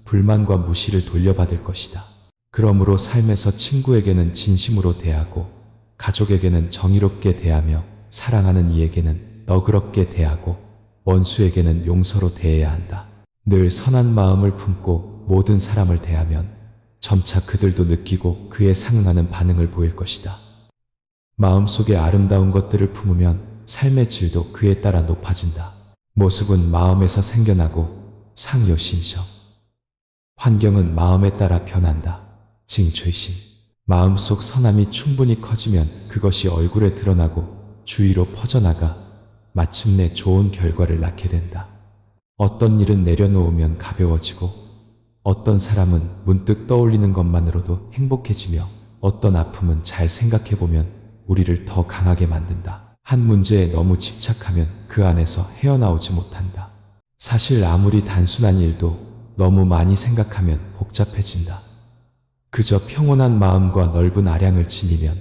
불만과 무시를 돌려받을 것이다. 그러므로 삶에서 친구에게는 진심으로 대하고 가족에게는 정의롭게 대하며 사랑하는 이에게는 너그럽게 대하고 원수에게는 용서로 대해야 한다. 늘 선한 마음을 품고 모든 사람을 대하면 점차 그들도 느끼고 그에 상응하는 반응을 보일 것이다. 마음속에 아름다운 것들을 품으면 삶의 질도 그에 따라 높아진다. 모습은 마음에서 생겨나고 상요신성. 환경은 마음에 따라 변한다. 징최신. 마음속 선함이 충분히 커지면 그것이 얼굴에 드러나고 주위로 퍼져나가 마침내 좋은 결과를 낳게 된다. 어떤 일은 내려놓으면 가벼워지고 어떤 사람은 문득 떠올리는 것만으로도 행복해지며 어떤 아픔은 잘 생각해보면 우리를 더 강하게 만든다. 한 문제에 너무 집착하면 그 안에서 헤어나오지 못한다. 사실 아무리 단순한 일도 너무 많이 생각하면 복잡해진다. 그저 평온한 마음과 넓은 아량을 지니면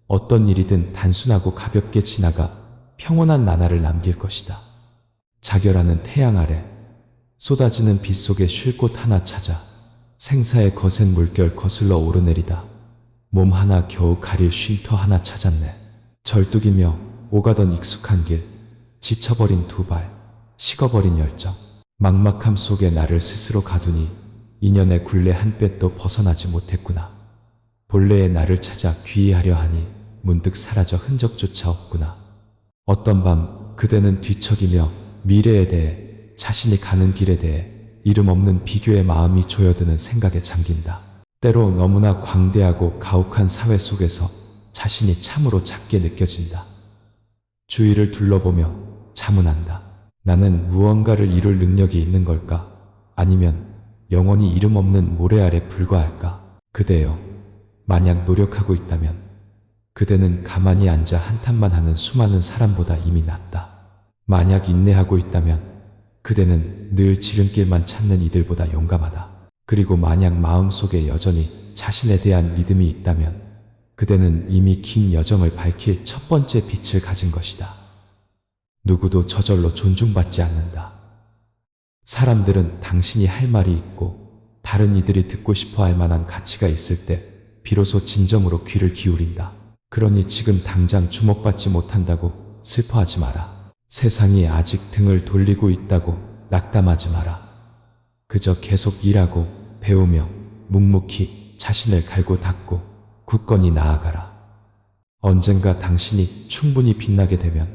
어떤 일이든 단순하고 가볍게 지나가 평온한 나날을 남길 것이다. 자결하는 태양 아래 쏟아지는 빛 속에 쉴 곳 하나 찾아 생사의 거센 물결 거슬러 오르내리다 몸 하나 겨우 가릴 쉼터 하나 찾았네. 절뚝이며 오가던 익숙한 길, 지쳐버린 두 발, 식어버린 열정, 막막함 속에 나를 스스로 가두니 인연의 굴레 한 뼘도 벗어나지 못했구나. 본래의 나를 찾아 귀의하려 하니 문득 사라져 흔적조차 없구나. 어떤 밤 그대는 뒤척이며 미래에 대해 자신이 가는 길에 대해 이름 없는 비교의 마음이 조여드는 생각에 잠긴다. 때로 너무나 광대하고 가혹한 사회 속에서 자신이 참으로 작게 느껴진다. 주위를 둘러보며 자문한다. 나는 무언가를 이룰 능력이 있는 걸까? 아니면 영원히 이름 없는 모래 아래 불과할까? 그대여, 만약 노력하고 있다면 그대는 가만히 앉아 한탄만 하는 수많은 사람보다 이미 낫다. 만약 인내하고 있다면 그대는 늘 지름길만 찾는 이들보다 용감하다. 그리고 만약 마음속에 여전히 자신에 대한 믿음이 있다면 그대는 이미 긴 여정을 밝힐 첫 번째 빛을 가진 것이다. 누구도 저절로 존중받지 않는다. 사람들은 당신이 할 말이 있고 다른 이들이 듣고 싶어 할 만한 가치가 있을 때 비로소 진정으로 귀를 기울인다. 그러니 지금 당장 주목받지 못한다고 슬퍼하지 마라. 세상이 아직 등을 돌리고 있다고 낙담하지 마라. 그저 계속 일하고 배우며 묵묵히 자신을 갈고 닦고 굳건히 나아가라. 언젠가 당신이 충분히 빛나게 되면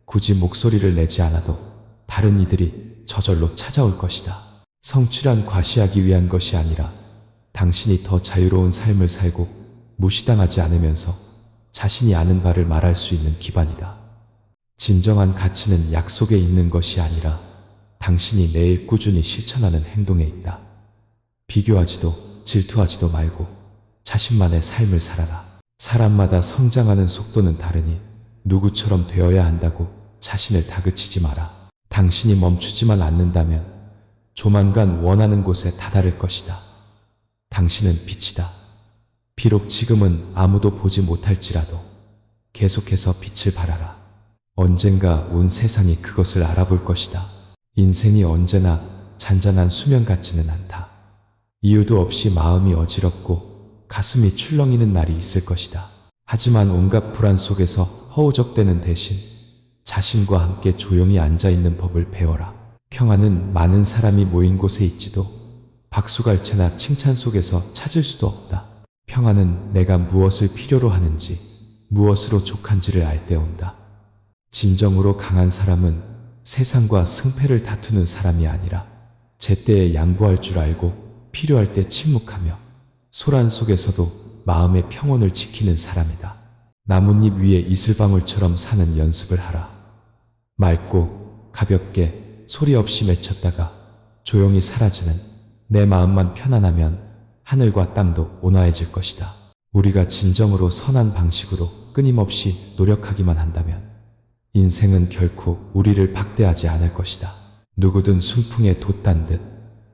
굳이 목소리를 내지 않아도 다른 이들이 저절로 찾아올 것이다. 성취란 과시하기 위한 것이 아니라 당신이 더 자유로운 삶을 살고 무시당하지 않으면서 자신이 아는 바를 말할 수 있는 기반이다. 진정한 가치는 약속에 있는 것이 아니라 당신이 매일 꾸준히 실천하는 행동에 있다. 비교하지도 질투하지도 말고 자신만의 삶을 살아라. 사람마다 성장하는 속도는 다르니 누구처럼 되어야 한다고 자신을 다그치지 마라. 당신이 멈추지만 않는다면 조만간 원하는 곳에 다다를 것이다. 당신은 빛이다. 비록 지금은 아무도 보지 못할지라도 계속해서 빛을 발하라. 언젠가 온 세상이 그것을 알아볼 것이다. 인생이 언제나 잔잔한 수면 같지는 않다. 이유도 없이 마음이 어지럽고 가슴이 출렁이는 날이 있을 것이다. 하지만 온갖 불안 속에서 허우적대는 대신 자신과 함께 조용히 앉아있는 법을 배워라. 평안은 많은 사람이 모인 곳에 있지도 박수갈채나 칭찬 속에서 찾을 수도 없다. 평안은 내가 무엇을 필요로 하는지, 무엇으로 족한지를 알 때 온다. 진정으로 강한 사람은 세상과 승패를 다투는 사람이 아니라 제때에 양보할 줄 알고 필요할 때 침묵하며 소란 속에서도 마음의 평온을 지키는 사람이다. 나뭇잎 위에 이슬방울처럼 사는 연습을 하라. 맑고 가볍게 소리 없이 맺혔다가 조용히 사라지는 내 마음만 편안하면 하늘과 땅도 온화해질 것이다. 우리가 진정으로 선한 방식으로 끊임없이 노력하기만 한다면 인생은 결코 우리를 박대하지 않을 것이다. 누구든 순풍에 돛단 듯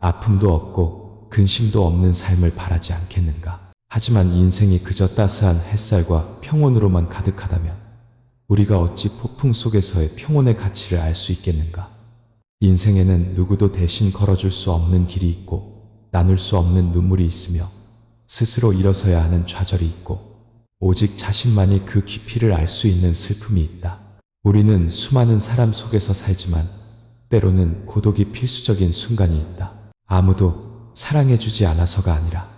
아픔도 없고 근심도 없는 삶을 바라지 않겠는가. 하지만 인생이 그저 따스한 햇살과 평온으로만 가득하다면 우리가 어찌 폭풍 속에서의 평온의 가치를 알 수 있겠는가. 인생에는 누구도 대신 걸어줄 수 없는 길이 있고 나눌 수 없는 눈물이 있으며 스스로 일어서야 하는 좌절이 있고 오직 자신만이 그 깊이를 알 수 있는 슬픔이 있다. 우리는 수많은 사람 속에서 살지만 때로는 고독이 필수적인 순간이 있다. 아무도 사랑해주지 않아서가 아니라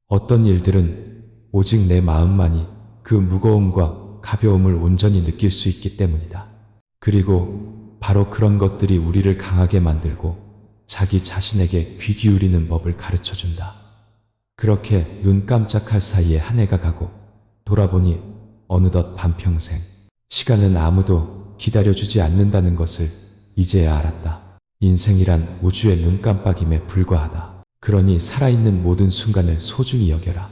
어떤 일들은 오직 내 마음만이 그 무거움과 가벼움을 온전히 느낄 수 있기 때문이다. 그리고 바로 그런 것들이 우리를 강하게 만들고 자기 자신에게 귀 기울이는 법을 가르쳐준다. 그렇게 눈 깜짝할 사이에 한 해가 가고 돌아보니 어느덧 반평생. 시간은 아무도 기다려주지 않는다는 것을 이제야 알았다. 인생이란 우주의 눈깜빡임에 불과하다. 그러니 살아있는 모든 순간을 소중히 여겨라.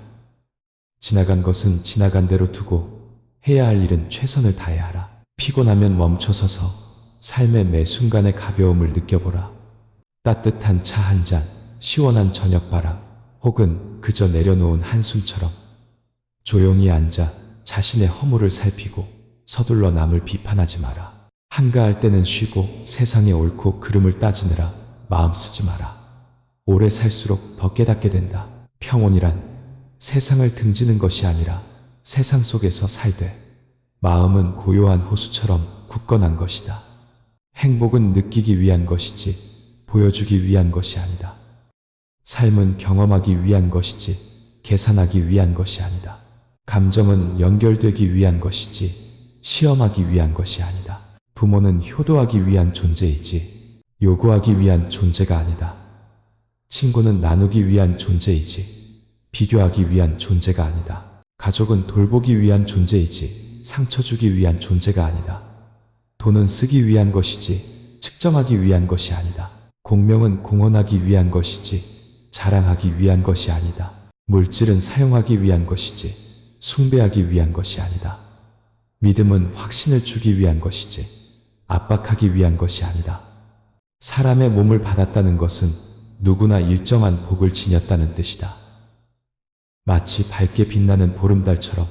지나간 것은 지나간 대로 두고 해야 할 일은 최선을 다해야 하라. 피곤하면 멈춰서서 삶의 매 순간의 가벼움을 느껴보라. 따뜻한 차 한 잔, 시원한 저녁바람, 혹은 그저 내려놓은 한숨처럼 조용히 앉아 자신의 허물을 살피고 서둘러 남을 비판하지 마라. 한가할 때는 쉬고 세상의 옳고 그름을 따지느라 마음 쓰지 마라. 오래 살수록 더 깨닫게 된다. 평온이란 세상을 등지는 것이 아니라 세상 속에서 살되 마음은 고요한 호수처럼 굳건한 것이다. 행복은 느끼기 위한 것이지 보여주기 위한 것이 아니다. 삶은 경험하기 위한 것이지 계산하기 위한 것이 아니다. 감정은 연결되기 위한 것이지 시험하기 위한 것이 아니다. 부모는 효도하기 위한 존재이지 요구하기 위한 존재가 아니다. 친구는 나누기 위한 존재이지 비교하기 위한 존재가 아니다. 가족은 돌보기 위한 존재이지 상처 주기 위한 존재가 아니다. 돈은 쓰기 위한 것이지 측정하기 위한 것이 아니다. 공명은 공헌하기 위한 것이지 자랑하기 위한 것이 아니다. 물질은 사용하기 위한 것이지 숭배하기 위한 것이 아니다. 믿음은 확신을 주기 위한 것이지 압박하기 위한 것이 아니다. 사람의 몸을 받았다는 것은 누구나 일정한 복을 지녔다는 뜻이다. 마치 밝게 빛나는 보름달처럼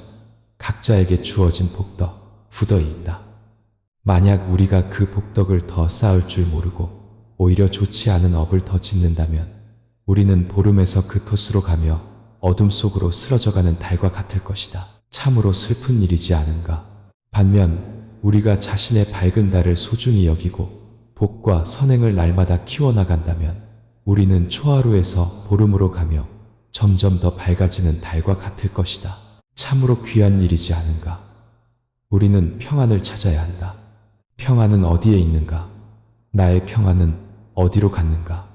각자에게 주어진 복덕, 후덕이 있다. 만약 우리가 그 복덕을 더 쌓을 줄 모르고 오히려 좋지 않은 업을 더 짓는다면 우리는 보름에서 그 토스로 가며 어둠 속으로 쓰러져가는 달과 같을 것이다. 참으로 슬픈 일이지 않은가. 반면 우리가 자신의 밝은 달을 소중히 여기고 복과 선행을 날마다 키워나간다면 우리는 초하루에서 보름으로 가며 점점 더 밝아지는 달과 같을 것이다. 참으로 귀한 일이지 않은가. 우리는 평안을 찾아야 한다. 평안은 어디에 있는가? 나의 평안은 어디로 갔는가?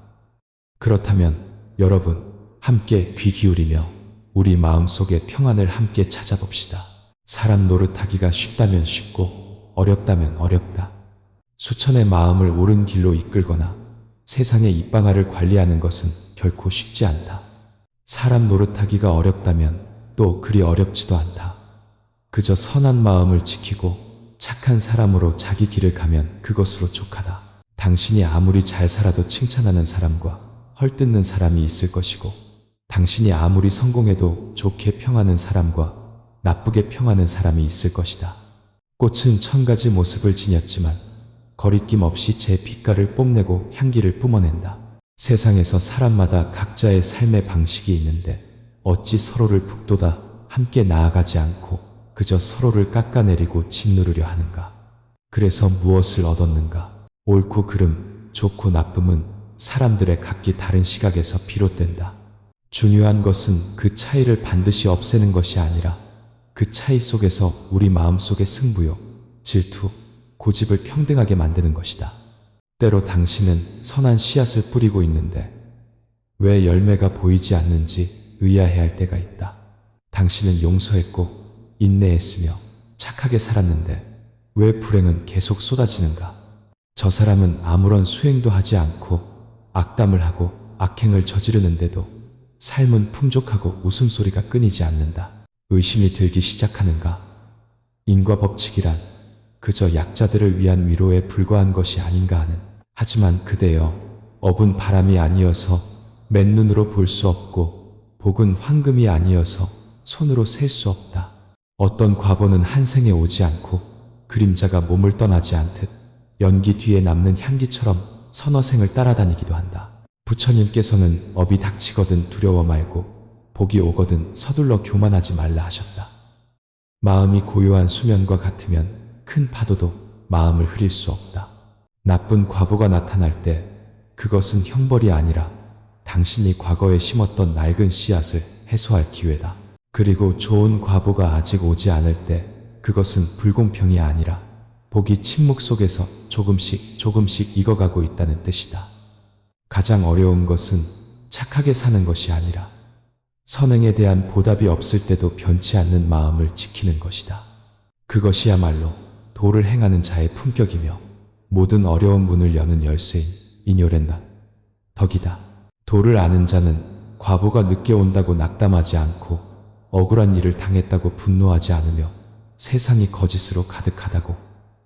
그렇다면 여러분, 함께 귀 기울이며 우리 마음속의 평안을 함께 찾아봅시다. 사람 노릇하기가 쉽다면 쉽고 어렵다면 어렵다. 수천의 마음을 옳은 길로 이끌거나 세상의 입방아를 관리하는 것은 결코 쉽지 않다. 사람 노릇하기가 어렵다면 또 그리 어렵지도 않다. 그저 선한 마음을 지키고 착한 사람으로 자기 길을 가면 그것으로 족하다. 당신이 아무리 잘 살아도 칭찬하는 사람과 헐뜯는 사람이 있을 것이고, 당신이 아무리 성공해도 좋게 평하는 사람과 나쁘게 평하는 사람이 있을 것이다. 꽃은 1000가지 모습을 지녔지만 거리낌 없이 제 빛깔을 뽐내고 향기를 뿜어낸다. 세상에서 사람마다 각자의 삶의 방식이 있는데 어찌 서로를 북돋아 함께 나아가지 않고 그저 서로를 깎아내리고 짓누르려 하는가? 그래서 무엇을 얻었는가? 옳고 그름, 좋고 나쁨은 사람들의 각기 다른 시각에서 비롯된다. 중요한 것은 그 차이를 반드시 없애는 것이 아니라 그 차이 속에서 우리 마음속의 승부욕, 질투, 고집을 평등하게 만드는 것이다. 때로 당신은 선한 씨앗을 뿌리고 있는데 왜 열매가 보이지 않는지 의아해할 때가 있다. 당신은 용서했고 인내했으며 착하게 살았는데 왜 불행은 계속 쏟아지는가? 저 사람은 아무런 수행도 하지 않고 악담을 하고 악행을 저지르는데도 삶은 풍족하고 웃음소리가 끊이지 않는다. 의심이 들기 시작하는가? 인과 법칙이란 그저 약자들을 위한 위로에 불과한 것이 아닌가 하는. 하지만 그대여, 업은 바람이 아니어서 맨눈으로 볼 수 없고 복은 황금이 아니어서 손으로 셀 수 없다. 어떤 과보는 한 생에 오지 않고 그림자가 몸을 떠나지 않듯 연기 뒤에 남는 향기처럼 서너 생을 따라다니기도 한다. 부처님께서는 업이 닥치거든 두려워 말고 복이 오거든 서둘러 교만하지 말라 하셨다. 마음이 고요한 수면과 같으면 큰 파도도 마음을 흐릴 수 없다. 나쁜 과보가 나타날 때 그것은 형벌이 아니라 당신이 과거에 심었던 낡은 씨앗을 해소할 기회다. 그리고 좋은 과보가 아직 오지 않을 때 그것은 불공평이 아니라 복이 침묵 속에서 조금씩 조금씩 익어가고 있다는 뜻이다. 가장 어려운 것은 착하게 사는 것이 아니라 선행에 대한 보답이 없을 때도 변치 않는 마음을 지키는 것이다. 그것이야말로 도를 행하는 자의 품격이며 모든 어려운 문을 여는 열쇠인 이뇨렌난 덕이다. 도를 아는 자는 과보가 늦게 온다고 낙담하지 않고 억울한 일을 당했다고 분노하지 않으며 세상이 거짓으로 가득하다고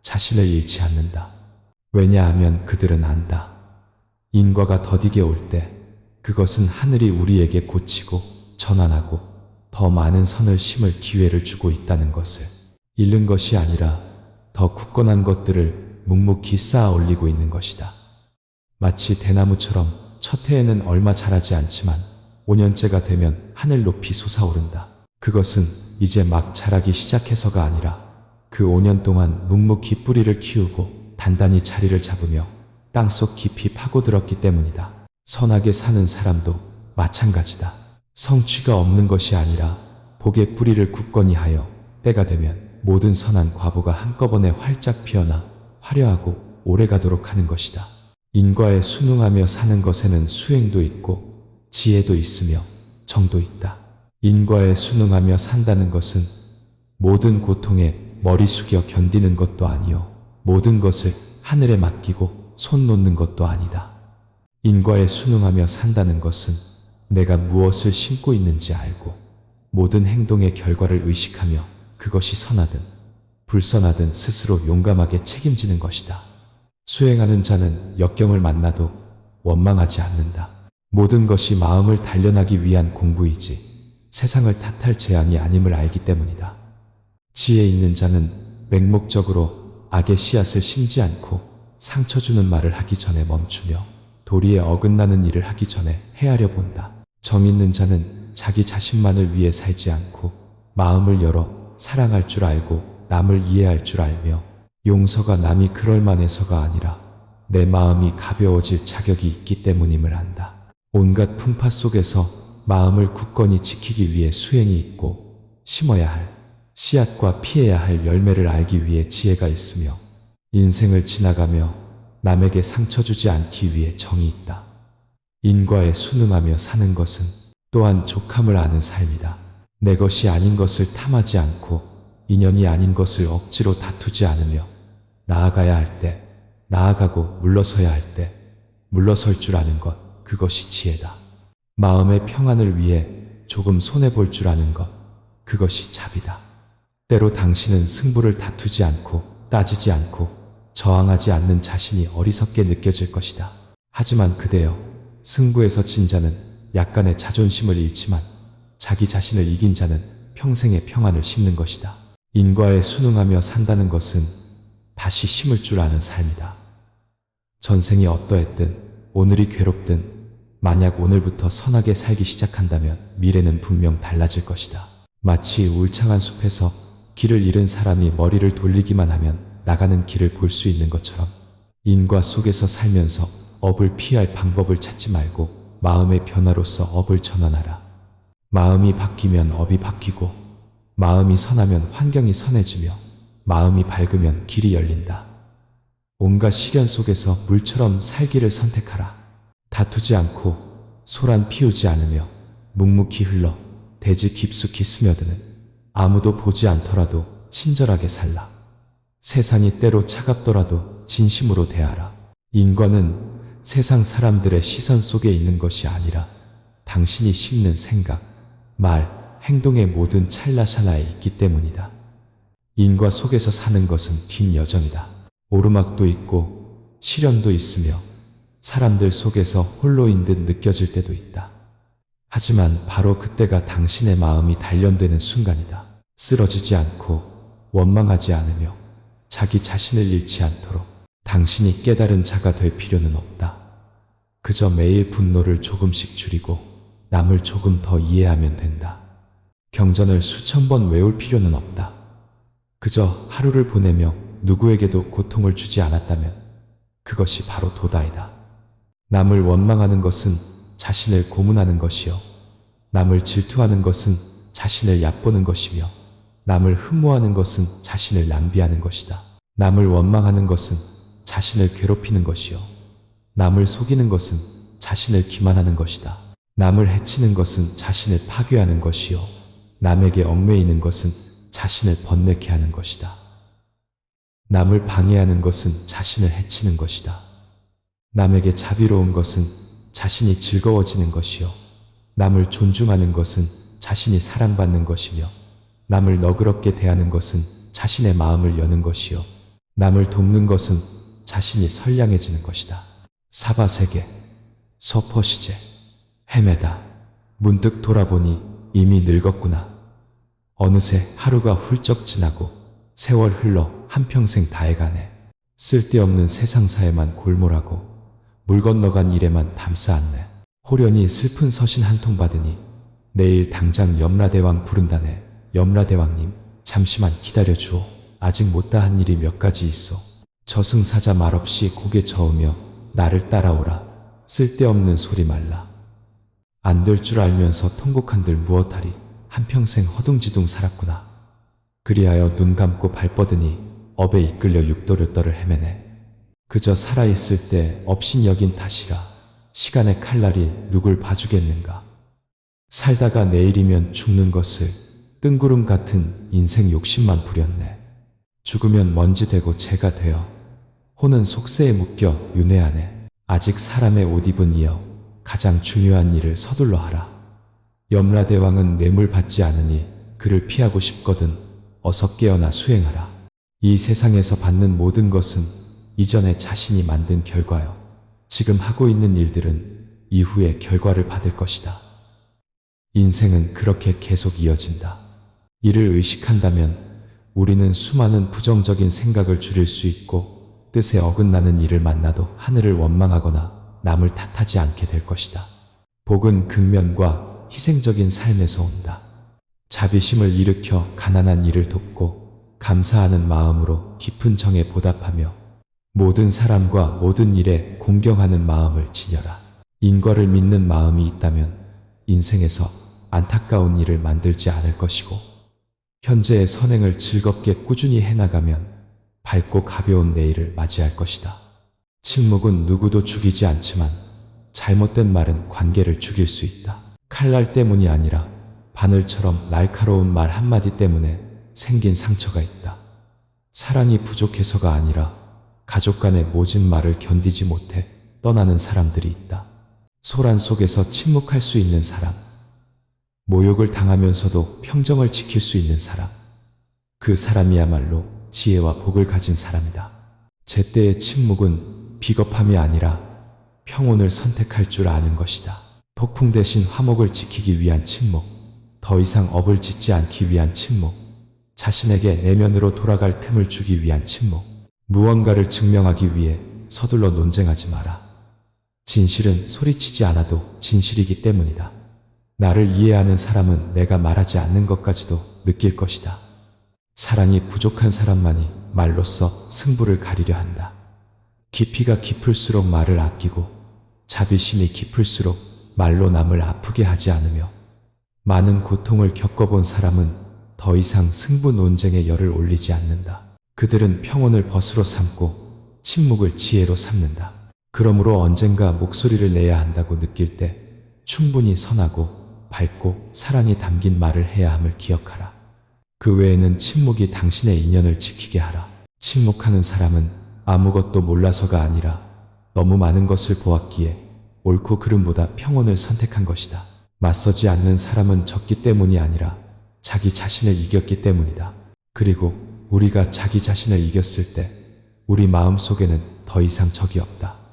자신을 잃지 않는다. 왜냐하면 그들은 안다. 인과가 더디게 올 때 그것은 하늘이 우리에게 고치고 전환하고 더 많은 선을 심을 기회를 주고 있다는 것을. 잃는 것이 아니라 더 굳건한 것들을 묵묵히 쌓아 올리고 있는 것이다. 마치 대나무처럼 첫 해에는 얼마 자라지 않지만 5년째가 되면 하늘 높이 솟아오른다. 그것은 이제 막 자라기 시작해서가 아니라 그 5년 동안 묵묵히 뿌리를 키우고 단단히 자리를 잡으며 땅속 깊이 파고들었기 때문이다. 선하게 사는 사람도 마찬가지다. 성취가 없는 것이 아니라 복의 뿌리를 굳건히 하여 때가 되면 모든 선한 과보가 한꺼번에 활짝 피어나 화려하고 오래가도록 하는 것이다. 인과에 순응하며 사는 것에는 수행도 있고 지혜도 있으며 정도 있다. 인과에 순응하며 산다는 것은 모든 고통에 머리 숙여 견디는 것도 아니요 모든 것을 하늘에 맡기고 손 놓는 것도 아니다. 인과에 순응하며 산다는 것은 내가 무엇을 심고 있는지 알고 모든 행동의 결과를 의식하며 그것이 선하든 불선하든 스스로 용감하게 책임지는 것이다. 수행하는 자는 역경을 만나도 원망하지 않는다. 모든 것이 마음을 단련하기 위한 공부이지 세상을 탓할 재앙이 아님을 알기 때문이다. 지혜 있는 자는 맹목적으로 악의 씨앗을 심지 않고 상처 주는 말을 하기 전에 멈추며 도리에 어긋나는 일을 하기 전에 헤아려 본다. 정 있는 자는 자기 자신만을 위해 살지 않고 마음을 열어 사랑할 줄 알고 남을 이해할 줄 알며 용서가 남이 그럴 만해서가 아니라 내 마음이 가벼워질 자격이 있기 때문임을 안다. 온갖 풍파 속에서 마음을 굳건히 지키기 위해 수행이 있고 심어야 할 씨앗과 피해야 할 열매를 알기 위해 지혜가 있으며 인생을 지나가며 남에게 상처 주지 않기 위해 정이 있다. 인과에 순응하며 사는 것은 또한 족함을 아는 삶이다. 내 것이 아닌 것을 탐하지 않고 인연이 아닌 것을 억지로 다투지 않으며 나아가야 할 때 나아가고 물러서야 할 때 물러설 줄 아는 것, 그것이 지혜다. 마음의 평안을 위해 조금 손해볼 줄 아는 것, 그것이 자비다. 때로 당신은 승부를 다투지 않고 따지지 않고 저항하지 않는 자신이 어리석게 느껴질 것이다. 하지만 그대여, 승부에서 진 자는 약간의 자존심을 잃지만 자기 자신을 이긴 자는 평생의 평안을 심는 것이다. 인과에 순응하며 산다는 것은 다시 심을 줄 아는 삶이다. 전생이 어떠했든 오늘이 괴롭든 만약 오늘부터 선하게 살기 시작한다면 미래는 분명 달라질 것이다. 마치 울창한 숲에서 길을 잃은 사람이 머리를 돌리기만 하면 나가는 길을 볼 수 있는 것처럼 인과 속에서 살면서 업을 피할 방법을 찾지 말고 마음의 변화로서 업을 전환하라. 마음이 바뀌면 업이 바뀌고 마음이 선하면 환경이 선해지며 마음이 밝으면 길이 열린다. 온갖 시련 속에서 물처럼 살기를 선택하라. 다투지 않고 소란 피우지 않으며 묵묵히 흘러 대지 깊숙이 스며드는 아무도 보지 않더라도 친절하게 살라. 세상이 때로 차갑더라도 진심으로 대하라. 인과는 세상 사람들의 시선 속에 있는 것이 아니라 당신이 심는 생각, 말, 행동의 모든 찰나찰나에 있기 때문이다. 인과 속에서 사는 것은 긴 여정이다. 오르막도 있고 시련도 있으며 사람들 속에서 홀로인 듯 느껴질 때도 있다. 하지만 바로 그때가 당신의 마음이 단련되는 순간이다. 쓰러지지 않고 원망하지 않으며 자기 자신을 잃지 않도록 당신이 깨달은 자가 될 필요는 없다. 그저 매일 분노를 조금씩 줄이고 남을 조금 더 이해하면 된다. 경전을 수천 번 외울 필요는 없다. 그저 하루를 보내며 누구에게도 고통을 주지 않았다면 그것이 바로 도다이다. 남을 원망하는 것은 자신을 고문하는 것이요. 남을 질투하는 것은 자신을 얕보는 것이며 남을 흠모하는 것은 자신을 낭비하는 것이다. 남을 원망하는 것은 자신을 괴롭히는 것이요. 남을 속이는 것은 자신을 기만하는 것이다. 남을 해치는 것은 자신을 파괴하는 것이요. 남에게 얽매이는 것은 자신을 번뇌케 하는 것이다. 남을 방해하는 것은 자신을 해치는 것이다. 남에게 자비로운 것은 자신이 즐거워지는 것이요. 남을 존중하는 것은 자신이 사랑받는 것이며 남을 너그럽게 대하는 것은 자신의 마음을 여는 것이요. 남을 돕는 것은 자신이 선량해지는 것이다. 사바세계, 서퍼시제, 헤매다. 문득 돌아보니 이미 늙었구나. 어느새 하루가 훌쩍 지나고 세월 흘러 한평생 다해가네. 쓸데없는 세상사에만 골몰하고 물 건너간 일에만 담쌓았네. 호련히 슬픈 서신 한 통 받으니 내일 당장 염라대왕 부른다네. 염라대왕님, 잠시만 기다려주오. 아직 못다한 일이 몇 가지 있어. 저승사자 말없이 고개 저으며 나를 따라오라. 쓸데없는 소리 말라. 안 될 줄 알면서 통곡한들 무엇하리. 한평생 허둥지둥 살았구나. 그리하여 눈 감고 발 뻗으니 업에 이끌려 육도를 헤매네. 그저 살아있을 때 업신여긴 탓이라 시간의 칼날이 누굴 봐주겠는가. 살다가 내일이면 죽는 것을 뜬구름 같은 인생 욕심만 부렸네. 죽으면 먼지 되고 재가 되어 혼은 속세에 묶여 윤회하네. 아직 사람의 옷 입은 이여 가장 중요한 일을 서둘러 하라. 염라대왕은 뇌물 받지 않으니 그를 피하고 싶거든 어서 깨어나 수행하라. 이 세상에서 받는 모든 것은 이전에 자신이 만든 결과요. 지금 하고 있는 일들은 이후에 결과를 받을 것이다. 인생은 그렇게 계속 이어진다. 이를 의식한다면 우리는 수많은 부정적인 생각을 줄일 수 있고 뜻에 어긋나는 일을 만나도 하늘을 원망하거나 남을 탓하지 않게 될 것이다. 복은 근면과 희생적인 삶에서 온다. 자비심을 일으켜 가난한 이를 돕고 감사하는 마음으로 깊은 정에 보답하며 모든 사람과 모든 일에 공경하는 마음을 지녀라. 인과를 믿는 마음이 있다면 인생에서 안타까운 일을 만들지 않을 것이고 현재의 선행을 즐겁게 꾸준히 해나가면 밝고 가벼운 내일을 맞이할 것이다. 침묵은 누구도 죽이지 않지만 잘못된 말은 관계를 죽일 수 있다. 칼날 때문이 아니라 바늘처럼 날카로운 말 한마디 때문에 생긴 상처가 있다. 사랑이 부족해서가 아니라 가족 간의 모진 말을 견디지 못해 떠나는 사람들이 있다. 소란 속에서 침묵할 수 있는 사람, 모욕을 당하면서도 평정을 지킬 수 있는 사람, 그 사람이야말로 지혜와 복을 가진 사람이다. 제때의 침묵은 비겁함이 아니라 평온을 선택할 줄 아는 것이다. 폭풍 대신 화목을 지키기 위한 침묵, 더 이상 업을 짓지 않기 위한 침묵, 자신에게 내면으로 돌아갈 틈을 주기 위한 침묵, 무언가를 증명하기 위해 서둘러 논쟁하지 마라. 진실은 소리치지 않아도 진실이기 때문이다. 나를 이해하는 사람은 내가 말하지 않는 것까지도 느낄 것이다. 사랑이 부족한 사람만이 말로써 승부를 가리려 한다. 깊이가 깊을수록 말을 아끼고 자비심이 깊을수록 말로 남을 아프게 하지 않으며 많은 고통을 겪어본 사람은 더 이상 승부 논쟁에 열을 올리지 않는다. 그들은 평온을 벗으로 삼고 침묵을 지혜로 삼는다. 그러므로 언젠가 목소리를 내야 한다고 느낄 때 충분히 선하고 밝고 사랑이 담긴 말을 해야 함을 기억하라. 그 외에는 침묵이 당신의 인연을 지키게 하라. 침묵하는 사람은 아무것도 몰라서가 아니라 너무 많은 것을 보았기에 옳고 그름보다 평온을 선택한 것이다. 맞서지 않는 사람은 졌기 때문이 아니라 자기 자신을 이겼기 때문이다. 그리고 우리가 자기 자신을 이겼을 때 우리 마음 속에는 더 이상 적이 없다.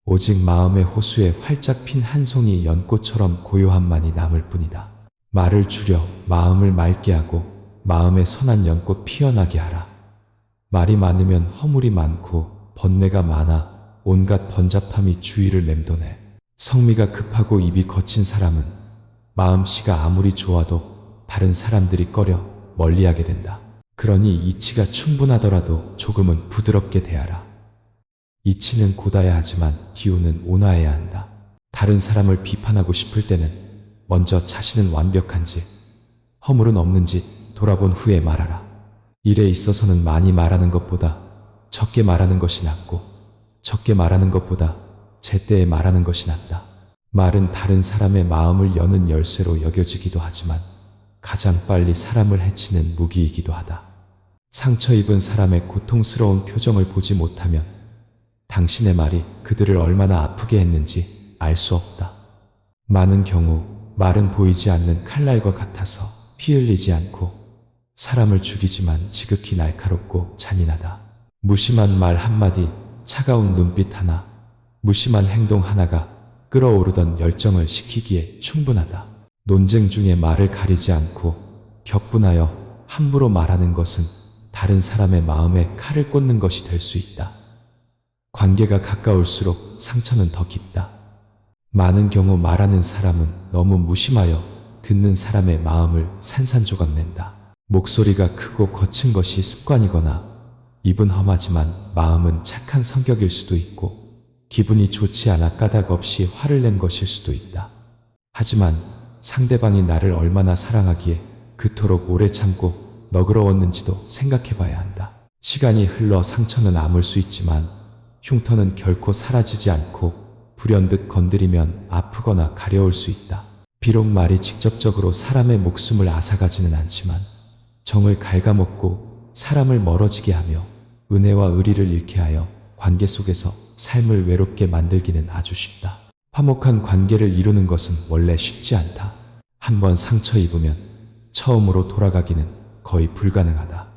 오직 마음의 호수에 활짝 핀 한 송이 연꽃처럼 고요함만이 남을 뿐이다. 말을 줄여 마음을 맑게 하고 마음에 선한 연꽃 피어나게 하라. 말이 많으면 허물이 많고 번뇌가 많아 온갖 번잡함이 주위를 맴도네. 성미가 급하고 입이 거친 사람은 마음씨가 아무리 좋아도 다른 사람들이 꺼려 멀리하게 된다. 그러니 이치가 충분하더라도 조금은 부드럽게 대하라. 이치는 곧아야 하지만 기운은 온화해야 한다. 다른 사람을 비판하고 싶을 때는 먼저 자신은 완벽한지 허물은 없는지 돌아본 후에 말하라. 일에 있어서는 많이 말하는 것보다 적게 말하는 것이 낫고 적게 말하는 것보다 제때에 말하는 것이 낫다. 말은 다른 사람의 마음을 여는 열쇠로 여겨지기도 하지만 가장 빨리 사람을 해치는 무기이기도 하다. 상처 입은 사람의 고통스러운 표정을 보지 못하면 당신의 말이 그들을 얼마나 아프게 했는지 알 수 없다. 많은 경우 말은 보이지 않는 칼날과 같아서 피 흘리지 않고 사람을 죽이지만 지극히 날카롭고 잔인하다. 무심한 말 한마디, 차가운 눈빛 하나, 무심한 행동 하나가 끓어오르던 열정을 식히기에 충분하다. 논쟁 중에 말을 가리지 않고 격분하여 함부로 말하는 것은 다른 사람의 마음에 칼을 꽂는 것이 될 수 있다. 관계가 가까울수록 상처는 더 깊다. 많은 경우 말하는 사람은 너무 무심하여 듣는 사람의 마음을 산산조각 낸다. 목소리가 크고 거친 것이 습관이거나 입은 험하지만 마음은 착한 성격일 수도 있고 기분이 좋지 않아 까닭 없이 화를 낸 것일 수도 있다. 하지만 상대방이 나를 얼마나 사랑하기에 그토록 오래 참고 너그러웠는지도 생각해 봐야 한다. 시간이 흘러 상처는 아물 수 있지만 흉터는 결코 사라지지 않고 불현듯 건드리면 아프거나 가려울 수 있다. 비록 말이 직접적으로 사람의 목숨을 앗아가지는 않지만 정을 갉아먹고 사람을 멀어지게 하며 은혜와 의리를 잃게 하여 관계 속에서 삶을 외롭게 만들기는 아주 쉽다. 화목한 관계를 이루는 것은 원래 쉽지 않다. 한번 상처 입으면 처음으로 돌아가기는 거의 불가능하다.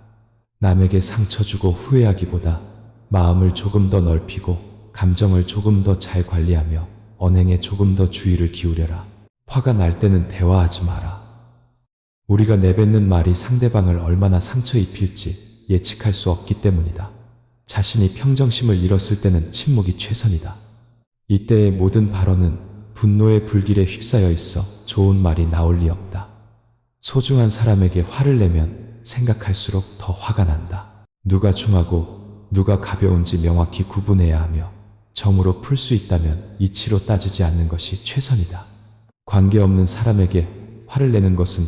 남에게 상처 주고 후회하기보다 마음을 조금 더 넓히고 감정을 조금 더 잘 관리하며 언행에 조금 더 주의를 기울여라. 화가 날 때는 대화하지 마라. 우리가 내뱉는 말이 상대방을 얼마나 상처 입힐지 예측할 수 없기 때문이다. 자신이 평정심을 잃었을 때는 침묵이 최선이다. 이때의 모든 발언은 분노의 불길에 휩싸여 있어 좋은 말이 나올 리 없다. 소중한 사람에게 화를 내면 생각할수록 더 화가 난다. 누가 중하고 누가 가벼운지 명확히 구분해야 하며 정으로 풀 수 있다면 이치로 따지지 않는 것이 최선이다. 관계없는 사람에게 화를 내는 것은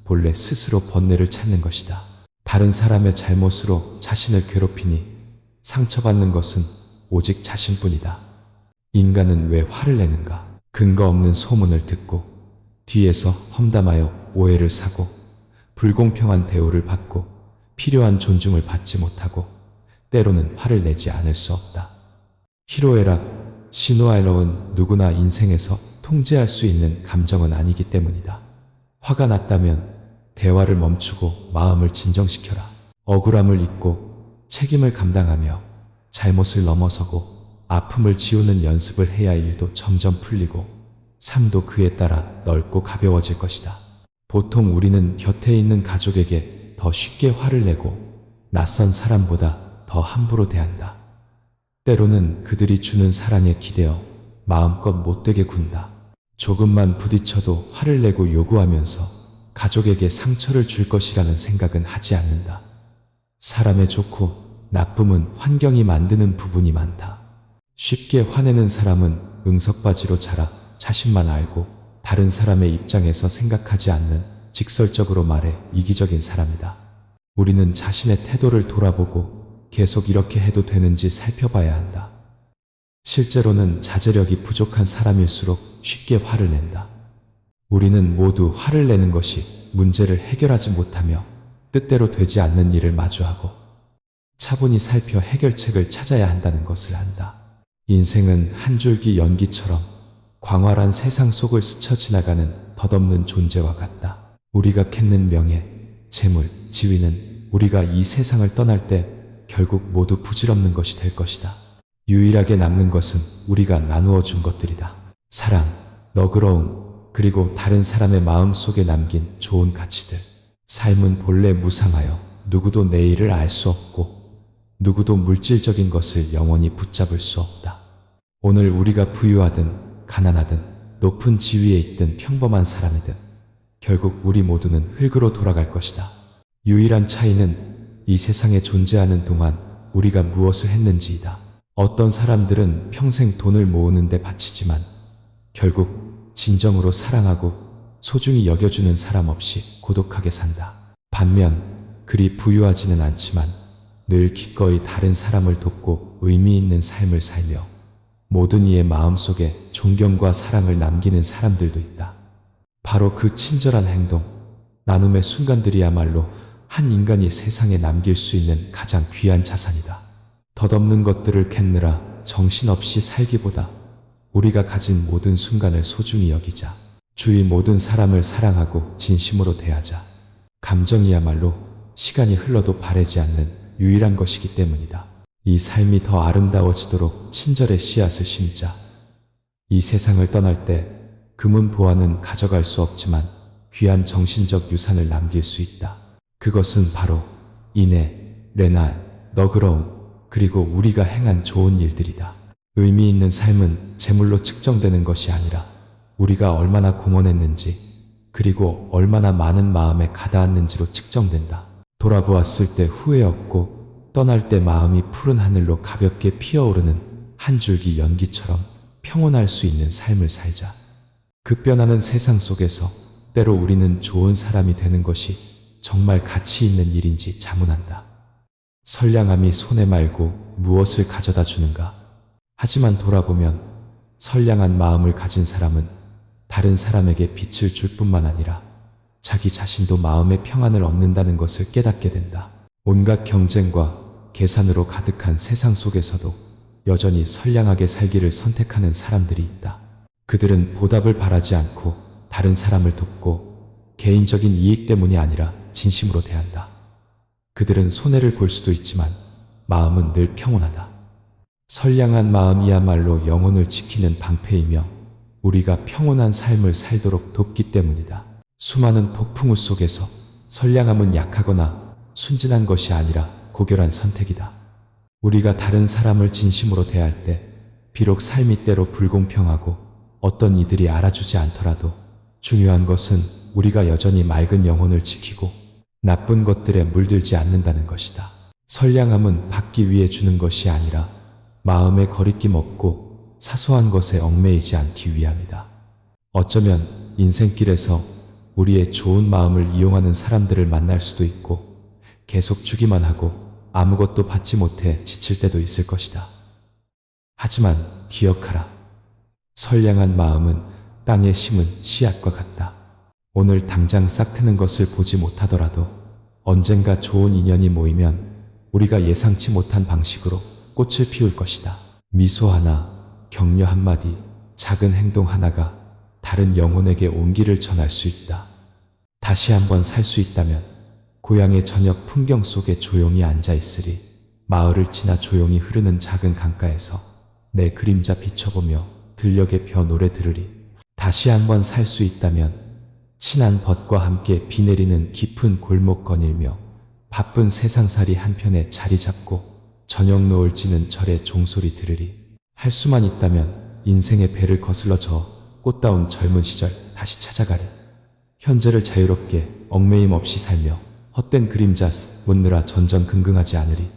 본래 스스로 번뇌를 찾는 것이다. 다른 사람의 잘못으로 자신을 괴롭히니 상처받는 것은 오직 자신뿐이다. 인간은 왜 화를 내는가? 근거 없는 소문을 듣고 뒤에서 험담하여 오해를 사고 불공평한 대우를 받고 필요한 존중을 받지 못하고 때로는 화를 내지 않을 수 없다. 희로애락, 시노아일러는 누구나 인생에서 통제할 수 있는 감정은 아니기 때문이다. 화가 났다면 대화를 멈추고 마음을 진정시켜라. 억울함을 잊고 책임을 감당하며 잘못을 넘어서고 아픔을 지우는 연습을 해야 일도 점점 풀리고 삶도 그에 따라 넓고 가벼워질 것이다. 보통 우리는 곁에 있는 가족에게 더 쉽게 화를 내고 낯선 사람보다 더 함부로 대한다. 때로는 그들이 주는 사랑에 기대어 마음껏 못되게 군다. 조금만 부딪혀도 화를 내고 요구하면서 가족에게 상처를 줄 것이라는 생각은 하지 않는다. 사람의 좋고 나쁨은 환경이 만드는 부분이 많다. 쉽게 화내는 사람은 응석바지로 자라 자신만 알고 다른 사람의 입장에서 생각하지 않는 직설적으로 말해 이기적인 사람이다. 우리는 자신의 태도를 돌아보고 계속 이렇게 해도 되는지 살펴봐야 한다. 실제로는 자제력이 부족한 사람일수록 쉽게 화를 낸다. 우리는 모두 화를 내는 것이 문제를 해결하지 못하며 뜻대로 되지 않는 일을 마주하고 차분히 살펴 해결책을 찾아야 한다는 것을 안다. 인생은 한 줄기 연기처럼 광활한 세상 속을 스쳐 지나가는 덧없는 존재와 같다. 우리가 캣는 명예, 재물, 지위는 우리가 이 세상을 떠날 때 결국 모두 부질없는 것이 될 것이다. 유일하게 남는 것은 우리가 나누어 준 것들이다. 사랑, 너그러움, 그리고 다른 사람의 마음 속에 남긴 좋은 가치들. 삶은 본래 무상하여 누구도 내일을 알 수 없고 누구도 물질적인 것을 영원히 붙잡을 수 없다. 오늘 우리가 부유하든 가난하든 높은 지위에 있든 평범한 사람이든 결국 우리 모두는 흙으로 돌아갈 것이다. 유일한 차이는 이 세상에 존재하는 동안 우리가 무엇을 했는지이다. 어떤 사람들은 평생 돈을 모으는 데 바치지만 결국 진정으로 사랑하고 소중히 여겨주는 사람 없이 고독하게 산다. 반면 그리 부유하지는 않지만 늘 기꺼이 다른 사람을 돕고 의미 있는 삶을 살며 모든 이의 마음속에 존경과 사랑을 남기는 사람들도 있다. 바로 그 친절한 행동, 나눔의 순간들이야말로 한 인간이 세상에 남길 수 있는 가장 귀한 자산이다. 덧없는 것들을 캔느라 정신없이 살기보다 우리가 가진 모든 순간을 소중히 여기자. 주위 모든 사람을 사랑하고 진심으로 대하자. 감정이야말로 시간이 흘러도 바래지 않는 유일한 것이기 때문이다. 이 삶이 더 아름다워지도록 친절의 씨앗을 심자. 이 세상을 떠날 때 금은 보화는 가져갈 수 없지만 귀한 정신적 유산을 남길 수 있다. 그것은 바로 인애, 레날, 너그러움, 그리고 우리가 행한 좋은 일들이다. 의미 있는 삶은 재물로 측정되는 것이 아니라 우리가 얼마나 공헌했는지 그리고 얼마나 많은 마음에 가닿았는지로 측정된다. 돌아보았을 때 후회 없고 떠날 때 마음이 푸른 하늘로 가볍게 피어오르는 한 줄기 연기처럼 평온할 수 있는 삶을 살자. 급변하는 세상 속에서 때로 우리는 좋은 사람이 되는 것이 정말 가치 있는 일인지 자문한다. 선량함이 손에 말고 무엇을 가져다 주는가? 하지만 돌아보면 선량한 마음을 가진 사람은 다른 사람에게 빛을 줄 뿐만 아니라 자기 자신도 마음의 평안을 얻는다는 것을 깨닫게 된다. 온갖 경쟁과 계산으로 가득한 세상 속에서도 여전히 선량하게 살기를 선택하는 사람들이 있다. 그들은 보답을 바라지 않고 다른 사람을 돕고 개인적인 이익 때문이 아니라 진심으로 대한다. 그들은 손해를 볼 수도 있지만 마음은 늘 평온하다. 선량한 마음이야말로 영혼을 지키는 방패이며 우리가 평온한 삶을 살도록 돕기 때문이다. 수많은 폭풍우 속에서 선량함은 약하거나 순진한 것이 아니라 고결한 선택이다. 우리가 다른 사람을 진심으로 대할 때 비록 삶이 때로 불공평하고 어떤 이들이 알아주지 않더라도 중요한 것은 우리가 여전히 맑은 영혼을 지키고 나쁜 것들에 물들지 않는다는 것이다. 선량함은 받기 위해 주는 것이 아니라 마음에 거리낌 없고 사소한 것에 얽매이지 않기 위함이다. 어쩌면 인생길에서 우리의 좋은 마음을 이용하는 사람들을 만날 수도 있고, 계속 주기만 하고 아무것도 받지 못해 지칠 때도 있을 것이다. 하지만 기억하라. 선량한 마음은 땅에 심은 씨앗과 같다. 오늘 당장 싹트는 것을 보지 못하더라도 언젠가 좋은 인연이 모이면 우리가 예상치 못한 방식으로 꽃을 피울 것이다. 미소 하나, 격려 한마디, 작은 행동 하나가 다른 영혼에게 온기를 전할 수 있다. 다시 한번 살 수 있다면 고향의 저녁 풍경 속에 조용히 앉아 있으리. 마을을 지나 조용히 흐르는 작은 강가에서 내 그림자 비춰보며 들녘의 벼 노래 들으리. 다시 한번 살 수 있다면 친한 벗과 함께 비 내리는 깊은 골목 거닐며 바쁜 세상살이 한편에 자리 잡고 저녁 노을 지는 절의 종소리 들으리. 할 수만 있다면 인생의 배를 거슬러 저 꽃다운 젊은 시절 다시 찾아가리. 현재를 자유롭게 얽매임 없이 살며 헛된 그림자 묻느라 전전긍긍하지 않으리.